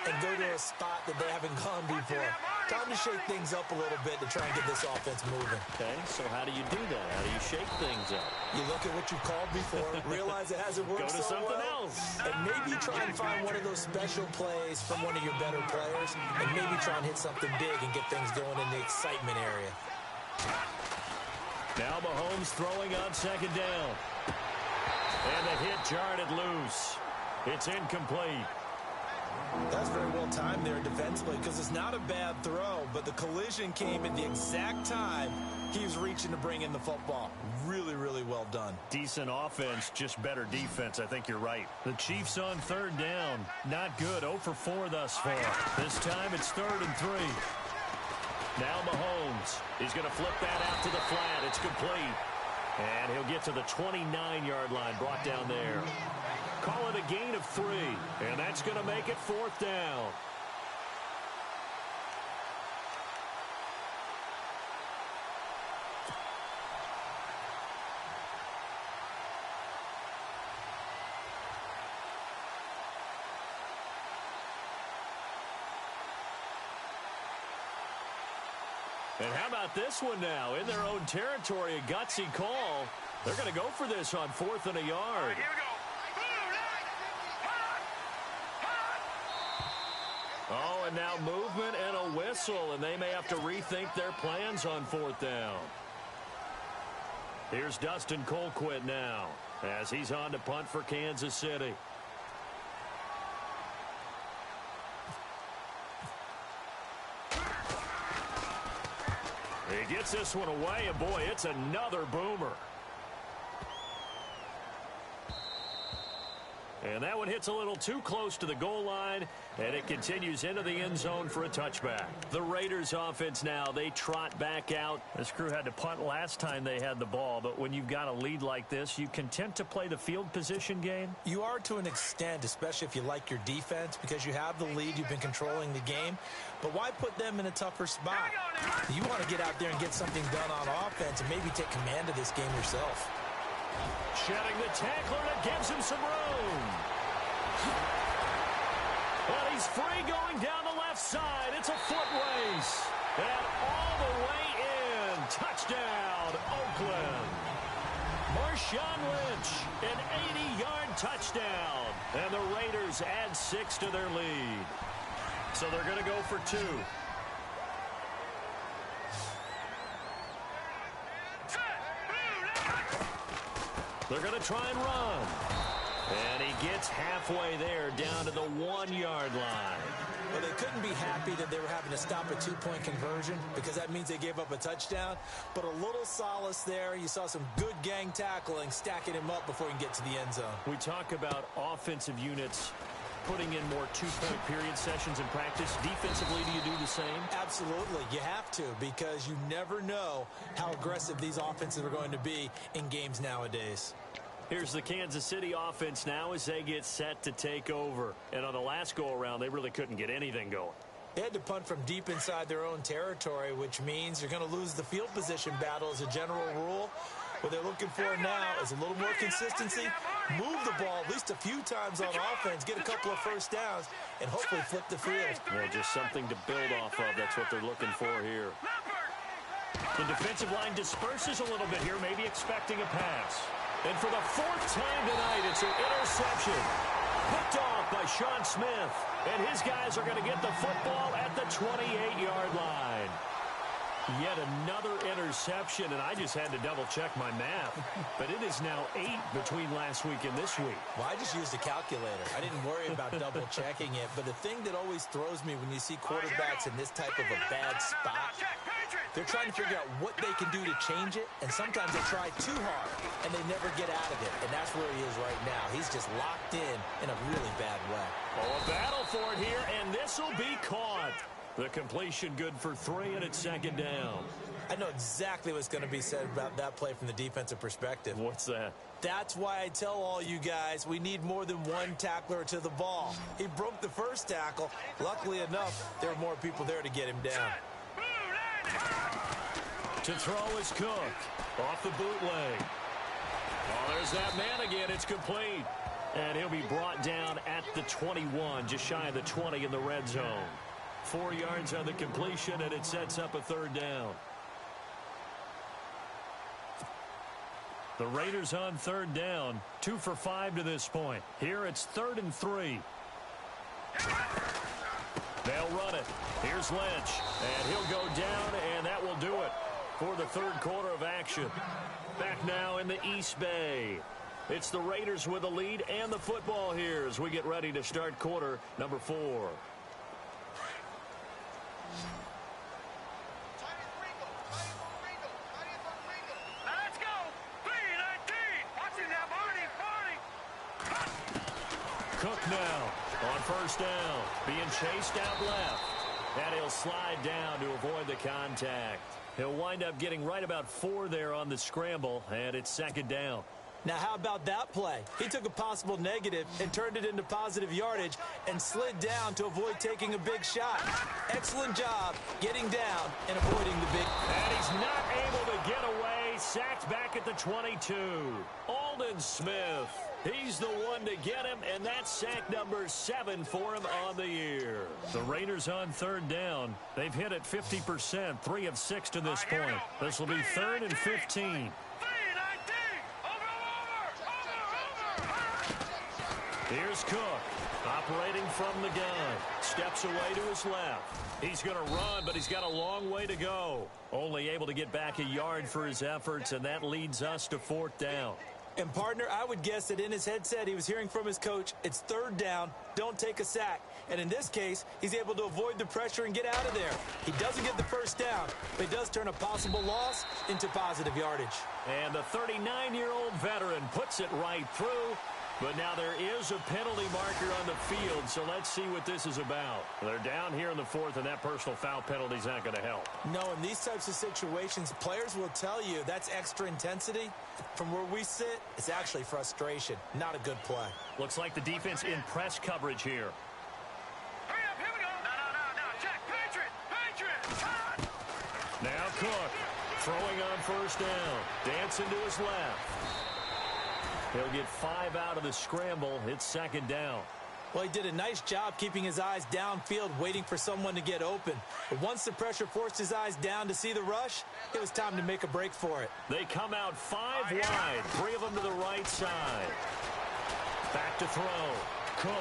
and go to a spot that they haven't gone before. Time to shake things up a little bit to try and get this offense moving. Okay, so how do you do that? How do you shake things up? You look at what you've called before, realize it hasn't worked Go to so something well, else. and maybe try and find one of those special plays from one of your better players, and maybe try and hit something big and get things going in the excitement area. Now Mahomes throwing on second down. And the hit jarred it loose. It's incomplete. That's very well timed there defensively because it's not a bad throw, but the collision came at the exact time he was reaching to bring in the football. Really, really well done. Decent offense, just better defense. I think you're right. The Chiefs on third down. Not good. 0 for 4 thus far. This time it's 3rd and 3. Now Mahomes. He's going to flip that out to the flat. It's complete. And he'll get to the 29-yard line, brought down there. Call it a gain of 3, and that's going to make it 4th down. And how about this one now? In their own territory, a gutsy call. They're going to go for this on 4th and a yard. All right, here we go. Oh, and now movement and a whistle, and they may have to rethink their plans on 4th down. Here's Dustin Colquitt now as he's on to punt for Kansas City. He gets this one away, and boy, it's another boomer. And that one hits a little too close to the goal line, and it continues into the end zone for a touchback. The Raiders offense now, they trot back out. This crew had to punt last time they had the ball, but when you've got a lead like this, you content to play the field position game? You are to an extent, especially if you like your defense, because you have the lead, you've been controlling the game. But why put them in a tougher spot? You want to get out there and get something done on offense and maybe take command of this game yourself. Shedding the tackler, and it gives him some room. Well, he's free going down the left side. It's a foot race. And all the way in. Touchdown, Oakland. Marshawn Lynch, an 80-yard touchdown. And the Raiders add 6 to their lead. So they're going to go for 2. They're going to try and run. And he gets halfway there down to the 1-yard line. Well, they couldn't be happy that they were having to stop a 2-point conversion because that means they gave up a touchdown. But a little solace there. You saw some good gang tackling, stacking him up before he can get to the end zone. We talk about offensive units putting in more 2-point period sessions in practice. Defensively, do you do the same? Absolutely. You have to because you never know how aggressive these offenses are going to be in games nowadays. Here's the Kansas City offense now as they get set to take over. And on the last go-around, they really couldn't get anything going. They had to punt from deep inside their own territory, which means you're going to lose the field position battle as a general rule. What they're looking for now is a little more consistency, move the ball at least a few times on offense, get a couple of first downs, and hopefully flip the field. Well, just something to build off of. That's what they're looking for here. The defensive line disperses a little bit here, maybe expecting a pass. And for the fourth time tonight, it's an interception. Picked off by Sean Smith. And his guys are going to get the football at the 28-yard line. Yet another interception, and I just had to double-check my math. But it is now 8 between last week and this week. Well, I just used a calculator. I didn't worry about double-checking it. But the thing that always throws me when you see quarterbacks in this type of a bad spot, they're trying to figure out what they can do to change it, and sometimes they try too hard, and they never get out of it. And that's where he is right now. He's just locked in a really bad way. Oh, a battle for it here, and this will be caught. The completion good for 3, and it's second down. I know exactly what's going to be said about that play from the defensive perspective. What's that? That's why I tell all you guys we need more than one tackler to the ball. He broke the first tackle. Luckily enough, there were more people there to get him down. To throw is Cook. Off the bootleg. Oh, there's that man again. It's complete. And he'll be brought down at the 21, just shy of the 20 in the red zone. 4 yards on the completion, and it sets up a third down. The Raiders on third down, 2 for 5 to this point. Here it's 3rd and 3. They'll run it. Here's Lynch, and he'll go down, and that will do it for the third quarter of action. Back now in the East Bay. It's the Raiders with the lead and the football here as we get ready to start quarter number 4. Let's go. 3-19. Watching that Barney. Cook now on first down, being chased out left. And he'll slide down to avoid the contact. He'll wind up getting right about 4 there on the scramble, and it's second down. Now, how about that play? He took a possible negative and turned it into positive yardage and slid down to avoid taking a big shot. Excellent job getting down and avoiding the big. And he's not able to get away. Sacked back at the 22. Aldon Smith. He's the one to get him, and that's sack number 7 for him on the year. The Raiders on third down. They've hit it 50%, 3 of 6 to this point. This will be 3rd and 15. Here's Cook, operating from the gun. Steps away to his left. He's going to run, but he's got a long way to go. Only able to get back a yard for his efforts, and that leads us to 4th down. And, partner, I would guess that in his headset he was hearing from his coach, it's 3rd down, don't take a sack. And in this case, he's able to avoid the pressure and get out of there. He doesn't get the first down, but he does turn a possible loss into positive yardage. And the 39-year-old veteran puts it right through. But now there is a penalty marker on the field, so let's see what this is about. They're down here in the 4th, and that personal foul penalty is not going to help. No, in these types of situations, players will tell you that's extra intensity. From where we sit, it's actually frustration, not a good play. Looks like the defense in press coverage here. Hurry up, here we go. No. Check. Patriot. Now Cook throwing on first down. Dancing to his left. He'll get 5 out of the scramble. It's second down. Well, he did a nice job keeping his eyes downfield, waiting for someone to get open. But once the pressure forced his eyes down to see the rush, it was time to make a break for it. They come out 5 wide, 3 of them to the right side. Back to throw. Cook.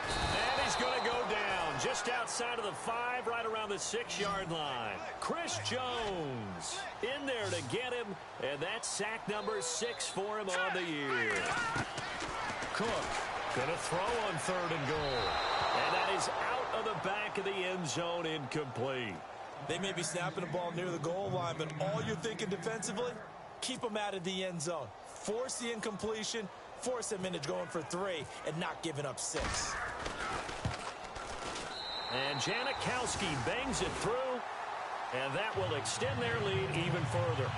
And he's going to go down just outside of the 5, right around the 6-yard line. Chris Jones in there to get him, and that's sack number 6 for him on the year. Cook going to throw on 3rd and goal. And that is out of the back of the end zone, incomplete. They may be snapping the ball near the goal line, but all you're thinking defensively, keep them out of the end zone. Force the incompletion, force them into going for 3, and not giving up 6. And Janikowski bangs it through, and that will extend their lead even further.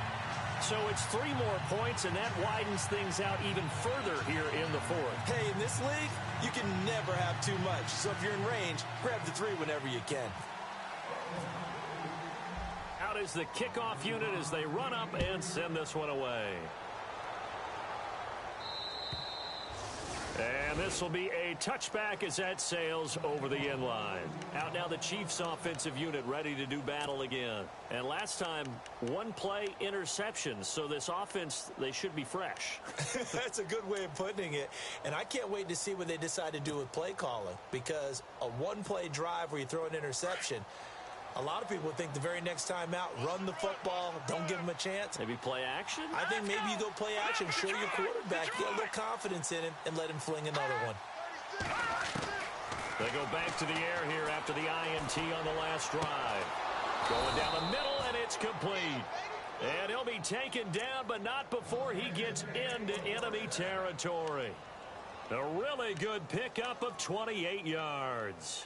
So it's 3 more points, and that widens things out even further here in the 4th. Hey, in this league, you can never have too much. So if you're in range, grab the 3 whenever you can. Out is the kickoff unit as they run up and send this one away. And this will be a touchback as that sails over the end line. Out now the Chiefs offensive unit ready to do battle again. And last time, one play interception. So this offense, they should be fresh. That's a good way of putting it. And I can't wait to see what they decide to do with play calling. Because a one-play drive where you throw an interception, a lot of people think the very next time out, run the football, don't give them a chance. Maybe play action? I think maybe you go play action, show your quarterback, get a little confidence in him, and let him fling another one. They go back to the air here after the INT on the last drive. Going down the middle, and it's complete. And he'll be taken down, but not before he gets into enemy territory. A really good pickup of 28 yards.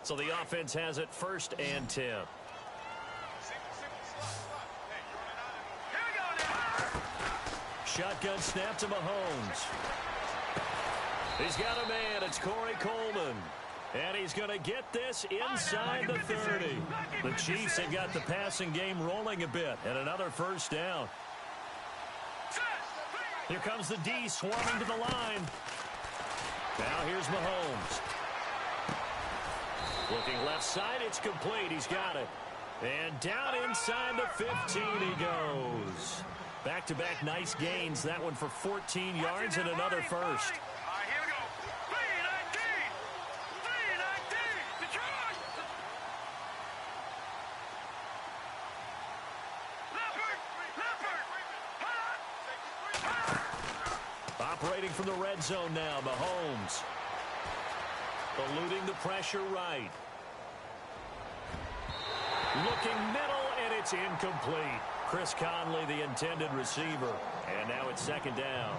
So the offense has it 1st and 10. Shotgun snap to Mahomes. He's got a man. It's Corey Coleman. And he's going to get this inside the 30. The Chiefs have got the passing game rolling a bit. And another 1st down. Here comes the D swarming to the line. Now here's Mahomes. Looking left side, it's complete. He's got it. And down inside the 15 he goes. Back-to-back nice gains. That one for 14 yards and another 1st. All right, here we go. 3-19. 3-19. Detroit. Leopard. Operating from the red zone now, Mahomes. Eluding the pressure right. Looking middle, and it's incomplete. Chris Conley, the intended receiver. And now it's 2nd down.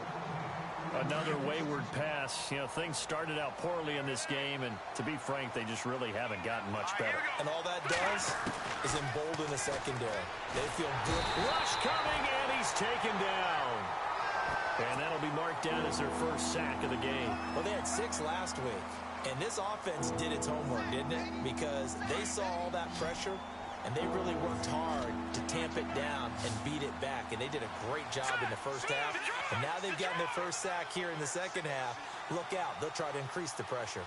Another wayward pass. You know, things started out poorly in this game, and to be frank, they just really haven't gotten much better. And all that does is embolden the secondary. They feel good. Rush coming, and he's taken down. And that'll be marked down as their 1st sack of the game. Well, they had 6 last week. And this offense did its homework, didn't it? Because they saw all that pressure, and they really worked hard to tamp it down and beat it back. And they did a great job in the 1st half. And now they've gotten their 1st sack here in the 2nd half. Look out. They'll try to increase the pressure.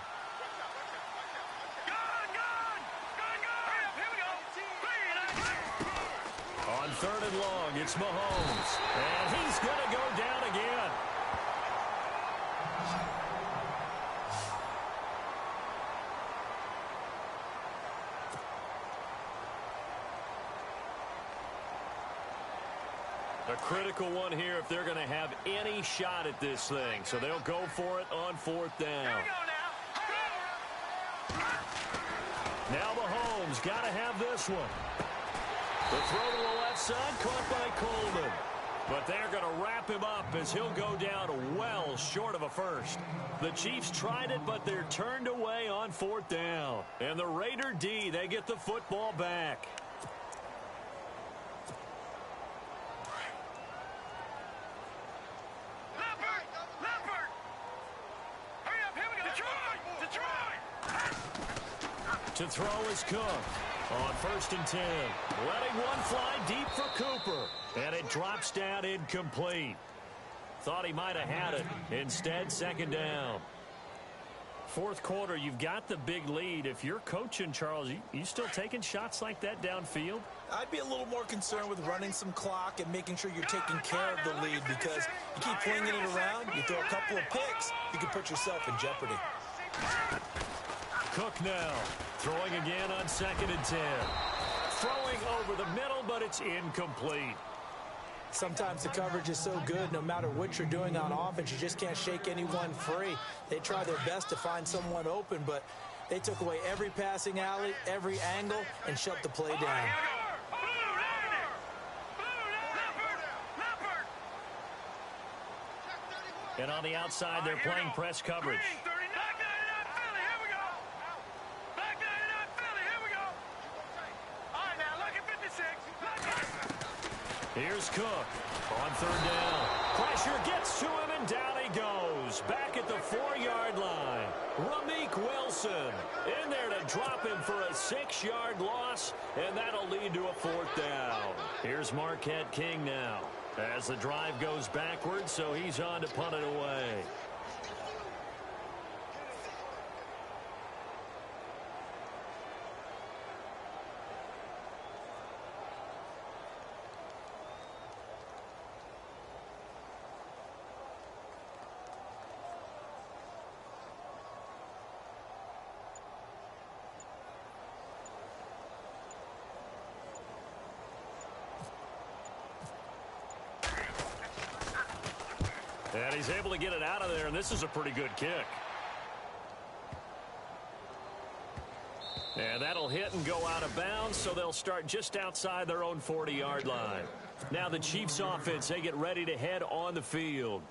On 3rd and long, it's Mahomes. And he's going to go down again. A critical one here if they're going to have any shot at this thing. So they'll go for it on 4th down. Now Mahomes got to have this one. The throw to the left side caught by Coleman. But they're going to wrap him up as he'll go down well short of a 1st. The Chiefs tried it, but they're turned away on 4th down. And the Raider D, they get the football back. To throw is Cook on 1st and 10. Letting one fly deep for Cooper. And it drops down incomplete. Thought he might have had it. Instead, 2nd down. 4th quarter, you've got the big lead. If you're coaching, Charles, you still taking shots like that downfield? I'd be a little more concerned with running some clock and making sure you're taking care of the lead, because you keep flinging it around, you throw a couple of picks, you can put yourself in jeopardy. Cook now, throwing again on 2nd and 10. Throwing over the middle, but it's incomplete. Sometimes the coverage is so good, no matter what you're doing on offense, you just can't shake anyone free. They try their best to find someone open, but they took away every passing alley, every angle, and shut the play down. And on the outside, they're playing press coverage. Here's Cook on 3rd down. pressure gets to him, and down he goes. Back at the 4-yard line. Ramik Wilson in there to drop him for a 6-yard loss, and that'll lead to a 4th down. Here's Marquette King now as the drive goes backwards, so he's on to punt it away. And he's able to get it out of there, and this is a pretty good kick. And that'll hit and go out of bounds, so they'll start just outside their own 40-yard line. Now the Chiefs offense, they get ready to head on the field.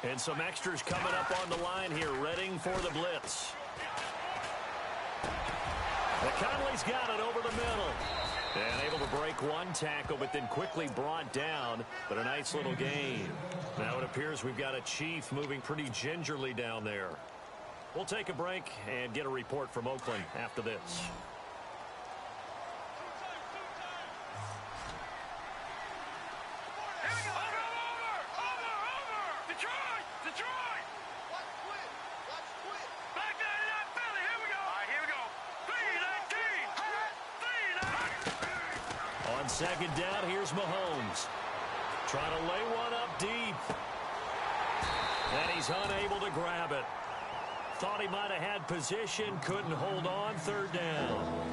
And some extras coming up on the line here, readying for the blitz. Conley's got it over the middle. And able to break one tackle, but then quickly brought down. But a nice little gain. Now it appears we've got a Chief moving pretty gingerly down there. We'll take a break and get a report from Oakland after this. Second down, here's Mahomes. Trying to lay one up deep. And he's unable to grab it. Thought he might have had position, couldn't hold on, 3rd down.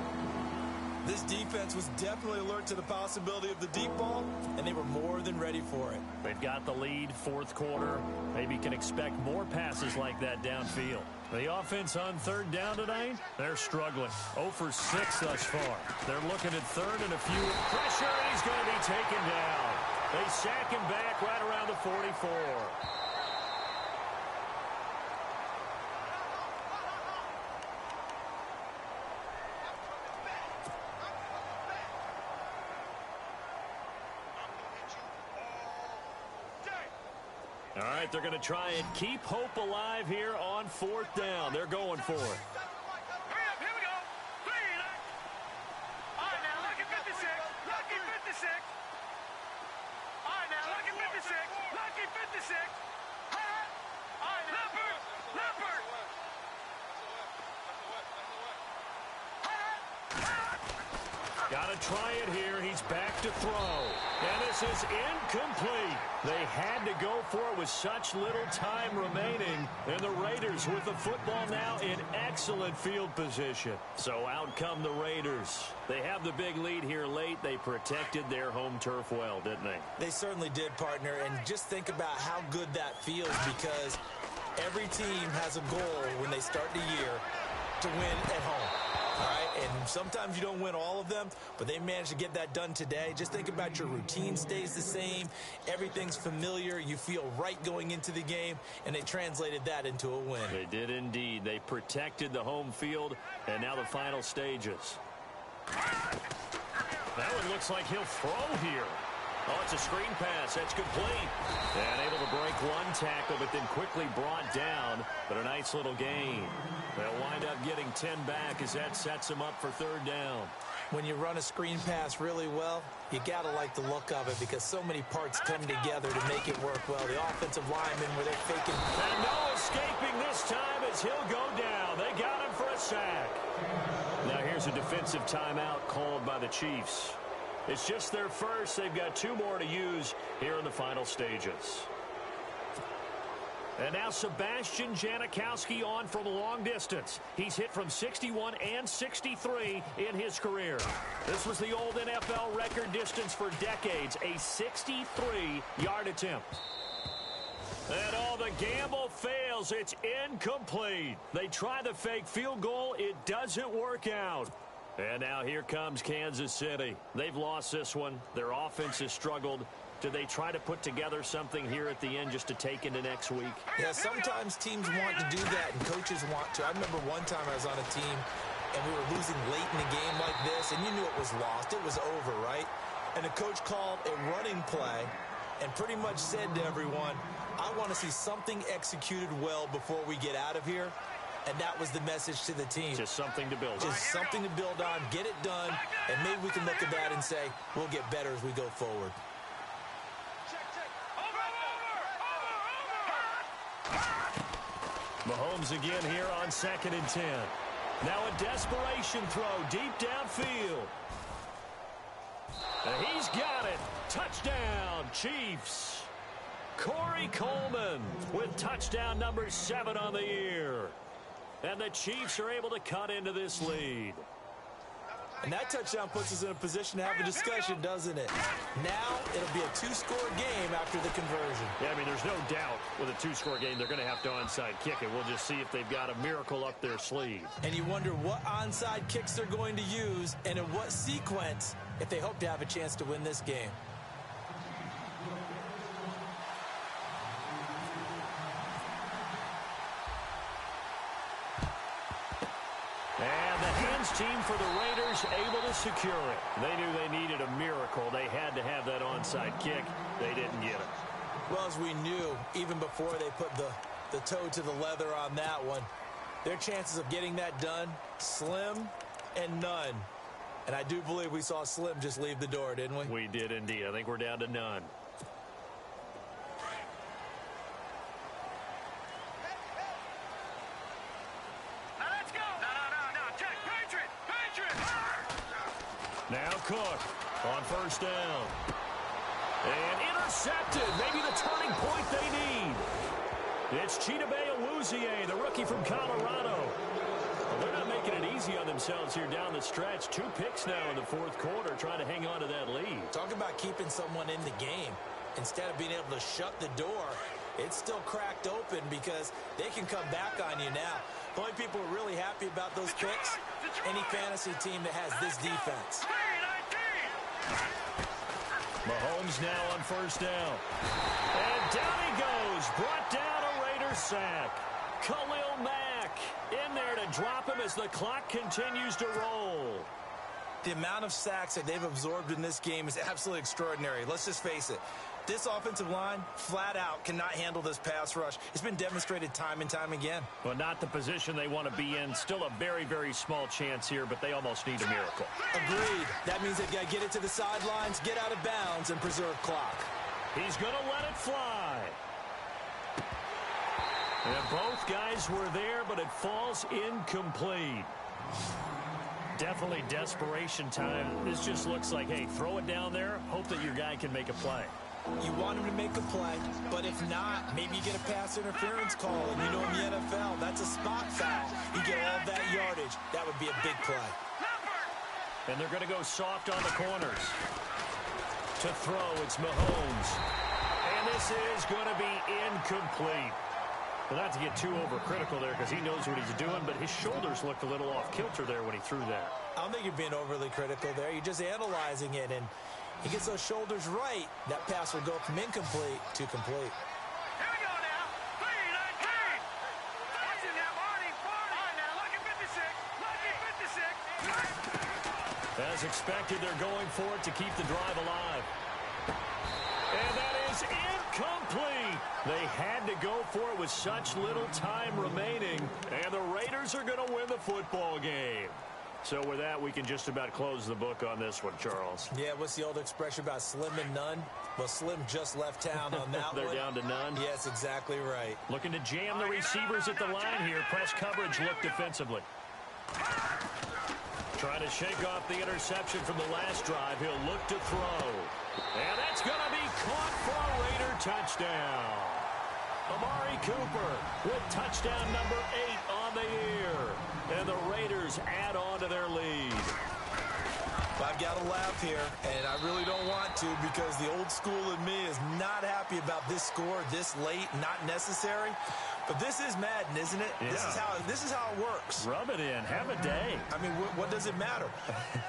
This defense was definitely alert to the possibility of the deep ball, and they were more than ready for it. They've got the lead, 4th quarter. Maybe can expect more passes like that downfield. The offense on 3rd down tonight, they're struggling. 0 for 6 thus far. They're looking at 3rd and a few. Pressure, and he's going to be taken down. They sack him back right around the 44. All right, they're going to try and keep hope alive here on 4th down. They're going for it. Hurry up, here we go. All right, now, lucky 56. Lucky 56. All right, now, lucky 56. Lucky 56. All right, Leopard. Leopard. Got to try it here. He's back to throw. And this is incomplete. They had to go for it with such little time remaining. And the Raiders with the football now in excellent field position. So out come the Raiders. They have the big lead here late. They protected their home turf well, didn't they? They certainly did, partner. And just think about how good that feels, because every team has a goal when they start the year to win at home. All right, and sometimes you don't win all of them, but they managed to get that done today. Just think about your routine stays the same. Everything's familiar. You feel right going into the game, and they translated that into a win. They did indeed. They protected the home field, and now the final stages. That one looks like he'll throw here. Oh, it's a screen pass. That's complete. And able to break one tackle, but then quickly brought down. But a nice little gain. They'll wind up getting 10 back as that sets them up for 3rd down. When you run a screen pass really well, you got to like the look of it, because so many parts come together to make it work well. The offensive lineman where they're faking. And no escaping this time as he'll go down. They got him for a sack. Now here's a defensive timeout called by the Chiefs. It's just their first. They've got 2 more to use here in the final stages. And now Sebastian Janikowski on from long distance. He's hit from 61 and 63 in his career. This was the old NFL record distance for decades, a 63-yard attempt. And all the gamble fails. It's incomplete. They try the fake field goal. It doesn't work out. And now here comes Kansas City. They've lost this one. Their offense has struggled. Do they try to put together something here at the end just to take into next week? Yeah, sometimes teams want to do that and coaches want to. I remember one time I was on a team and we were losing late in a game like this, and you knew it was lost. It was over, right? And the coach called a running play and pretty much said to everyone, I want to see something executed well before we get out of here. And that was the message to the team. Just something to build on. Just something to build on, get it done, and maybe we can look at that and say, we'll get better as we go forward. Mahomes again here on 2nd and 10. Now a desperation throw deep downfield. And he's got it. Touchdown, Chiefs. Corey Coleman with touchdown number 7 on the year. And the Chiefs are able to cut into this lead. And that touchdown puts us in a position to have a discussion, doesn't it? Now it'll be a 2-score game after the conversion. Yeah, I mean, there's no doubt with a 2-score game they're going to have to onside kick it. We'll just see if they've got a miracle up their sleeve. And you wonder what onside kicks they're going to use and in what sequence if they hope to have a chance to win this game. And the hands team for the Raiders able to secure it. They knew they needed a miracle. They had to have that onside kick. They didn't get it. Well, as we knew, even before they put the toe to the leather on that one, their chances of getting that done, slim and none. And I do believe we saw Slim just leave the door, didn't we? We did indeed. I think we're down to none. Now Cook on 1st down. And intercepted. Maybe the turning point they need. It's Chidobe Awuzie, the rookie from Colorado. Well, they're not making it easy on themselves here down the stretch. 2 picks now in the 4th quarter, trying to hang on to that lead. Talk about keeping someone in the game. Instead of being able to shut the door, it's still cracked open because they can come back on you now. The only people who are really happy about those picks, any fantasy team that has this defense. Mahomes now on 1st down. And down he goes. Brought down a Raider sack. Khalil Mack in there to drop him as the clock continues to roll. The amount of sacks that they've absorbed in this game is absolutely extraordinary. Let's just face it. This offensive line, flat out, cannot handle this pass rush. It's been demonstrated time and time again. Well, not the position they want to be in. Still a very, very small chance here, but they almost need a miracle. Agreed. That means they've got to get it to the sidelines, get out of bounds, and preserve clock. He's going to let it fly. And both guys were there, but it falls incomplete. Definitely desperation time. This just looks like, hey, throw it down there, hope that your guy can make a play. You want him to make a play, but if not, maybe you get a pass interference call, and you know in the NFL, that's a spot foul. You get all that yardage. That would be a big play. And they're going to go soft on the corners. To throw, it's Mahomes. And this is going to be incomplete. Well, not to get too overcritical there because he knows what he's doing, but his shoulders looked a little off kilter there when he threw that. I don't think you're being overly critical there. You're just analyzing it, and he gets those shoulders right. That pass will go from incomplete to complete. Here we go now. 3-19. Watching that morning party. All right, now, lucky 56. Lucky 56. As expected, they're going for it to keep the drive alive. And that is incomplete. They had to go for it with such little time remaining, and the Raiders are going to win the football game. So with that, we can just about close the book on this one, Charles. Yeah, what's the old expression about slim and none? Well, Slim just left town on that They're one. down to none? Yes, exactly right. Looking to jam the receivers at the line here. Press coverage look defensively. Trying to shake off the interception from the last drive. He'll look to throw. And that's going to be caught for a Raider touchdown. Amari Cooper with touchdown number 8 on the year. And the Raiders add on to their lead. I've got to laugh here, and I really don't want to because the old school in me is not happy about this score this late, not necessary. But this is Madden, isn't it? Yeah. This is how it works. Rub it in. Have a day. I mean, what does it matter?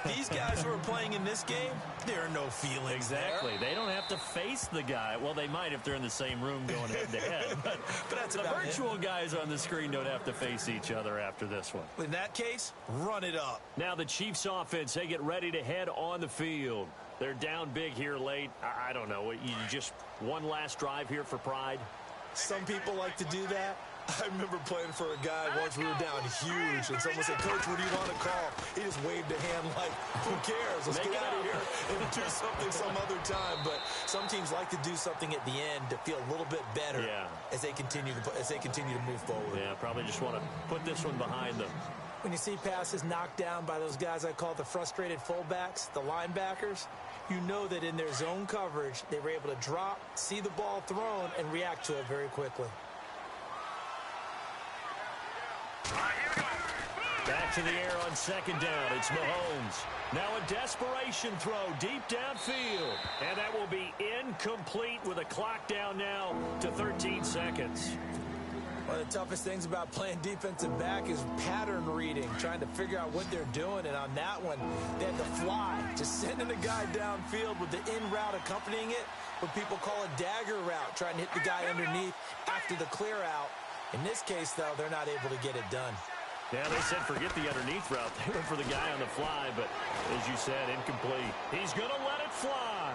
These guys who are playing in this game, there are no feelings Exactly. there. They don't have to face the guy. Well, they might if they're in the same room going head-to-head. But that's the about virtual guys on the screen don't have to face each other after this one. In that case, run it up. Now the Chiefs offense, they get ready to head on the field. They're down big here late. I don't know. You just one last drive here for pride? Some people like to do that. I remember playing for a guy once we were down huge, and someone said, "Coach, what do you want to call?" He just waved a hand like, "Who cares? Let's get out of here and do something some other time." But some teams like to do something at the end to feel a little bit better as they continue to move forward. Yeah, probably just want to put this one behind them. When you see passes knocked down by those guys I call the frustrated fullbacks, the linebackers, you know that in their zone coverage, they were able to drop, see the ball thrown, and react to it very quickly. Back to the air on second down. It's Mahomes. Now a desperation throw deep downfield. And that will be incomplete with a clock down now to 13 seconds. One of the toughest things about playing defensive back is pattern reading, trying to figure out what they're doing. And on that one, they had to fly, just sending a guy downfield with the in route accompanying it, what people call a dagger route, trying to hit the guy underneath after the clear out. In this case, though, they're not able to get it done. Yeah, they said forget the underneath route. They went for the guy on the fly, but as you said, incomplete. He's going to let it fly.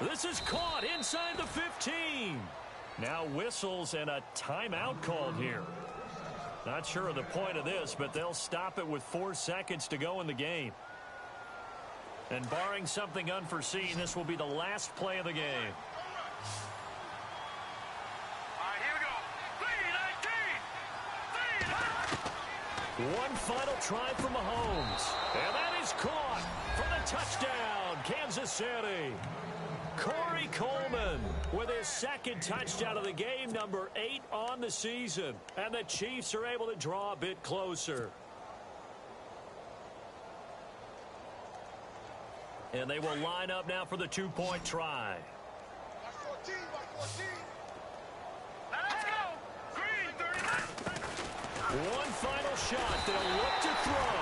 This is caught inside the 15. Now whistles and a timeout called here. Not sure of the point of this, but they'll stop it with 4 seconds to go in the game. And barring something unforeseen, this will be the last play of the game. One final try for Mahomes. And that is caught for the touchdown, Kansas City. Corey Coleman with his second touchdown of the game, number 8 on the season. And the Chiefs are able to draw a bit closer. And they will line up now for the 2-point try. Let's go! Green, 30. One final shot. They'll look to throw.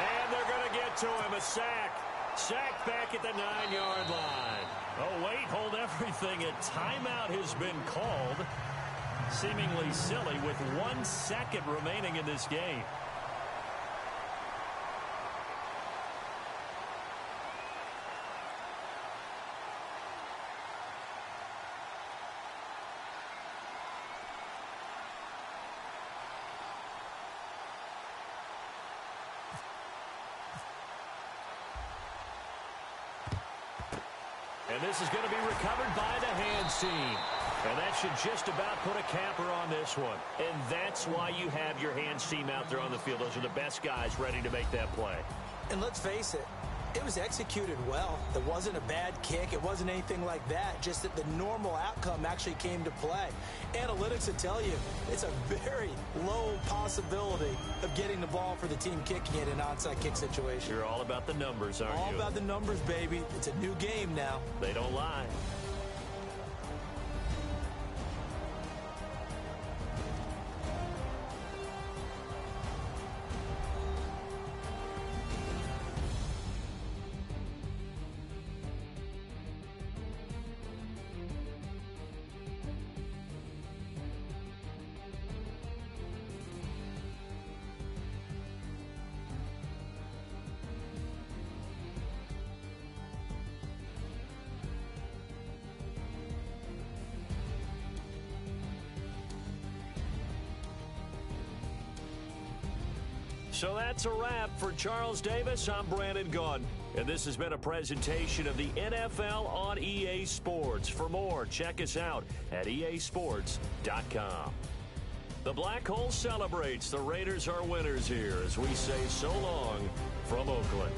And they're going to get to him. A sack. Sack back at the 9-yard line. Oh, wait, hold everything. A timeout has been called. Seemingly silly with 1 second remaining in this game. And this is going to be recovered by the hands team. And that should just about put a capper on this one. And that's why you have your hands team out there on the field. Those are the best guys ready to make that play. And let's face it, it was executed well. It wasn't a bad kick. It wasn't anything like that. Just that the normal outcome actually came to play. Analytics will tell you it's a very low possibility of getting the ball for the team kicking it in an onside kick situation. You're all about the numbers, aren't you? All about the numbers, baby. It's a new game now. They don't lie. So that's a wrap for Charles Davis. I'm Brandon Gunn. And this has been a presentation of the NFL on EA Sports. For more, check us out at easports.com. The Black Hole celebrates. The Raiders are winners here as we say so long from Oakland.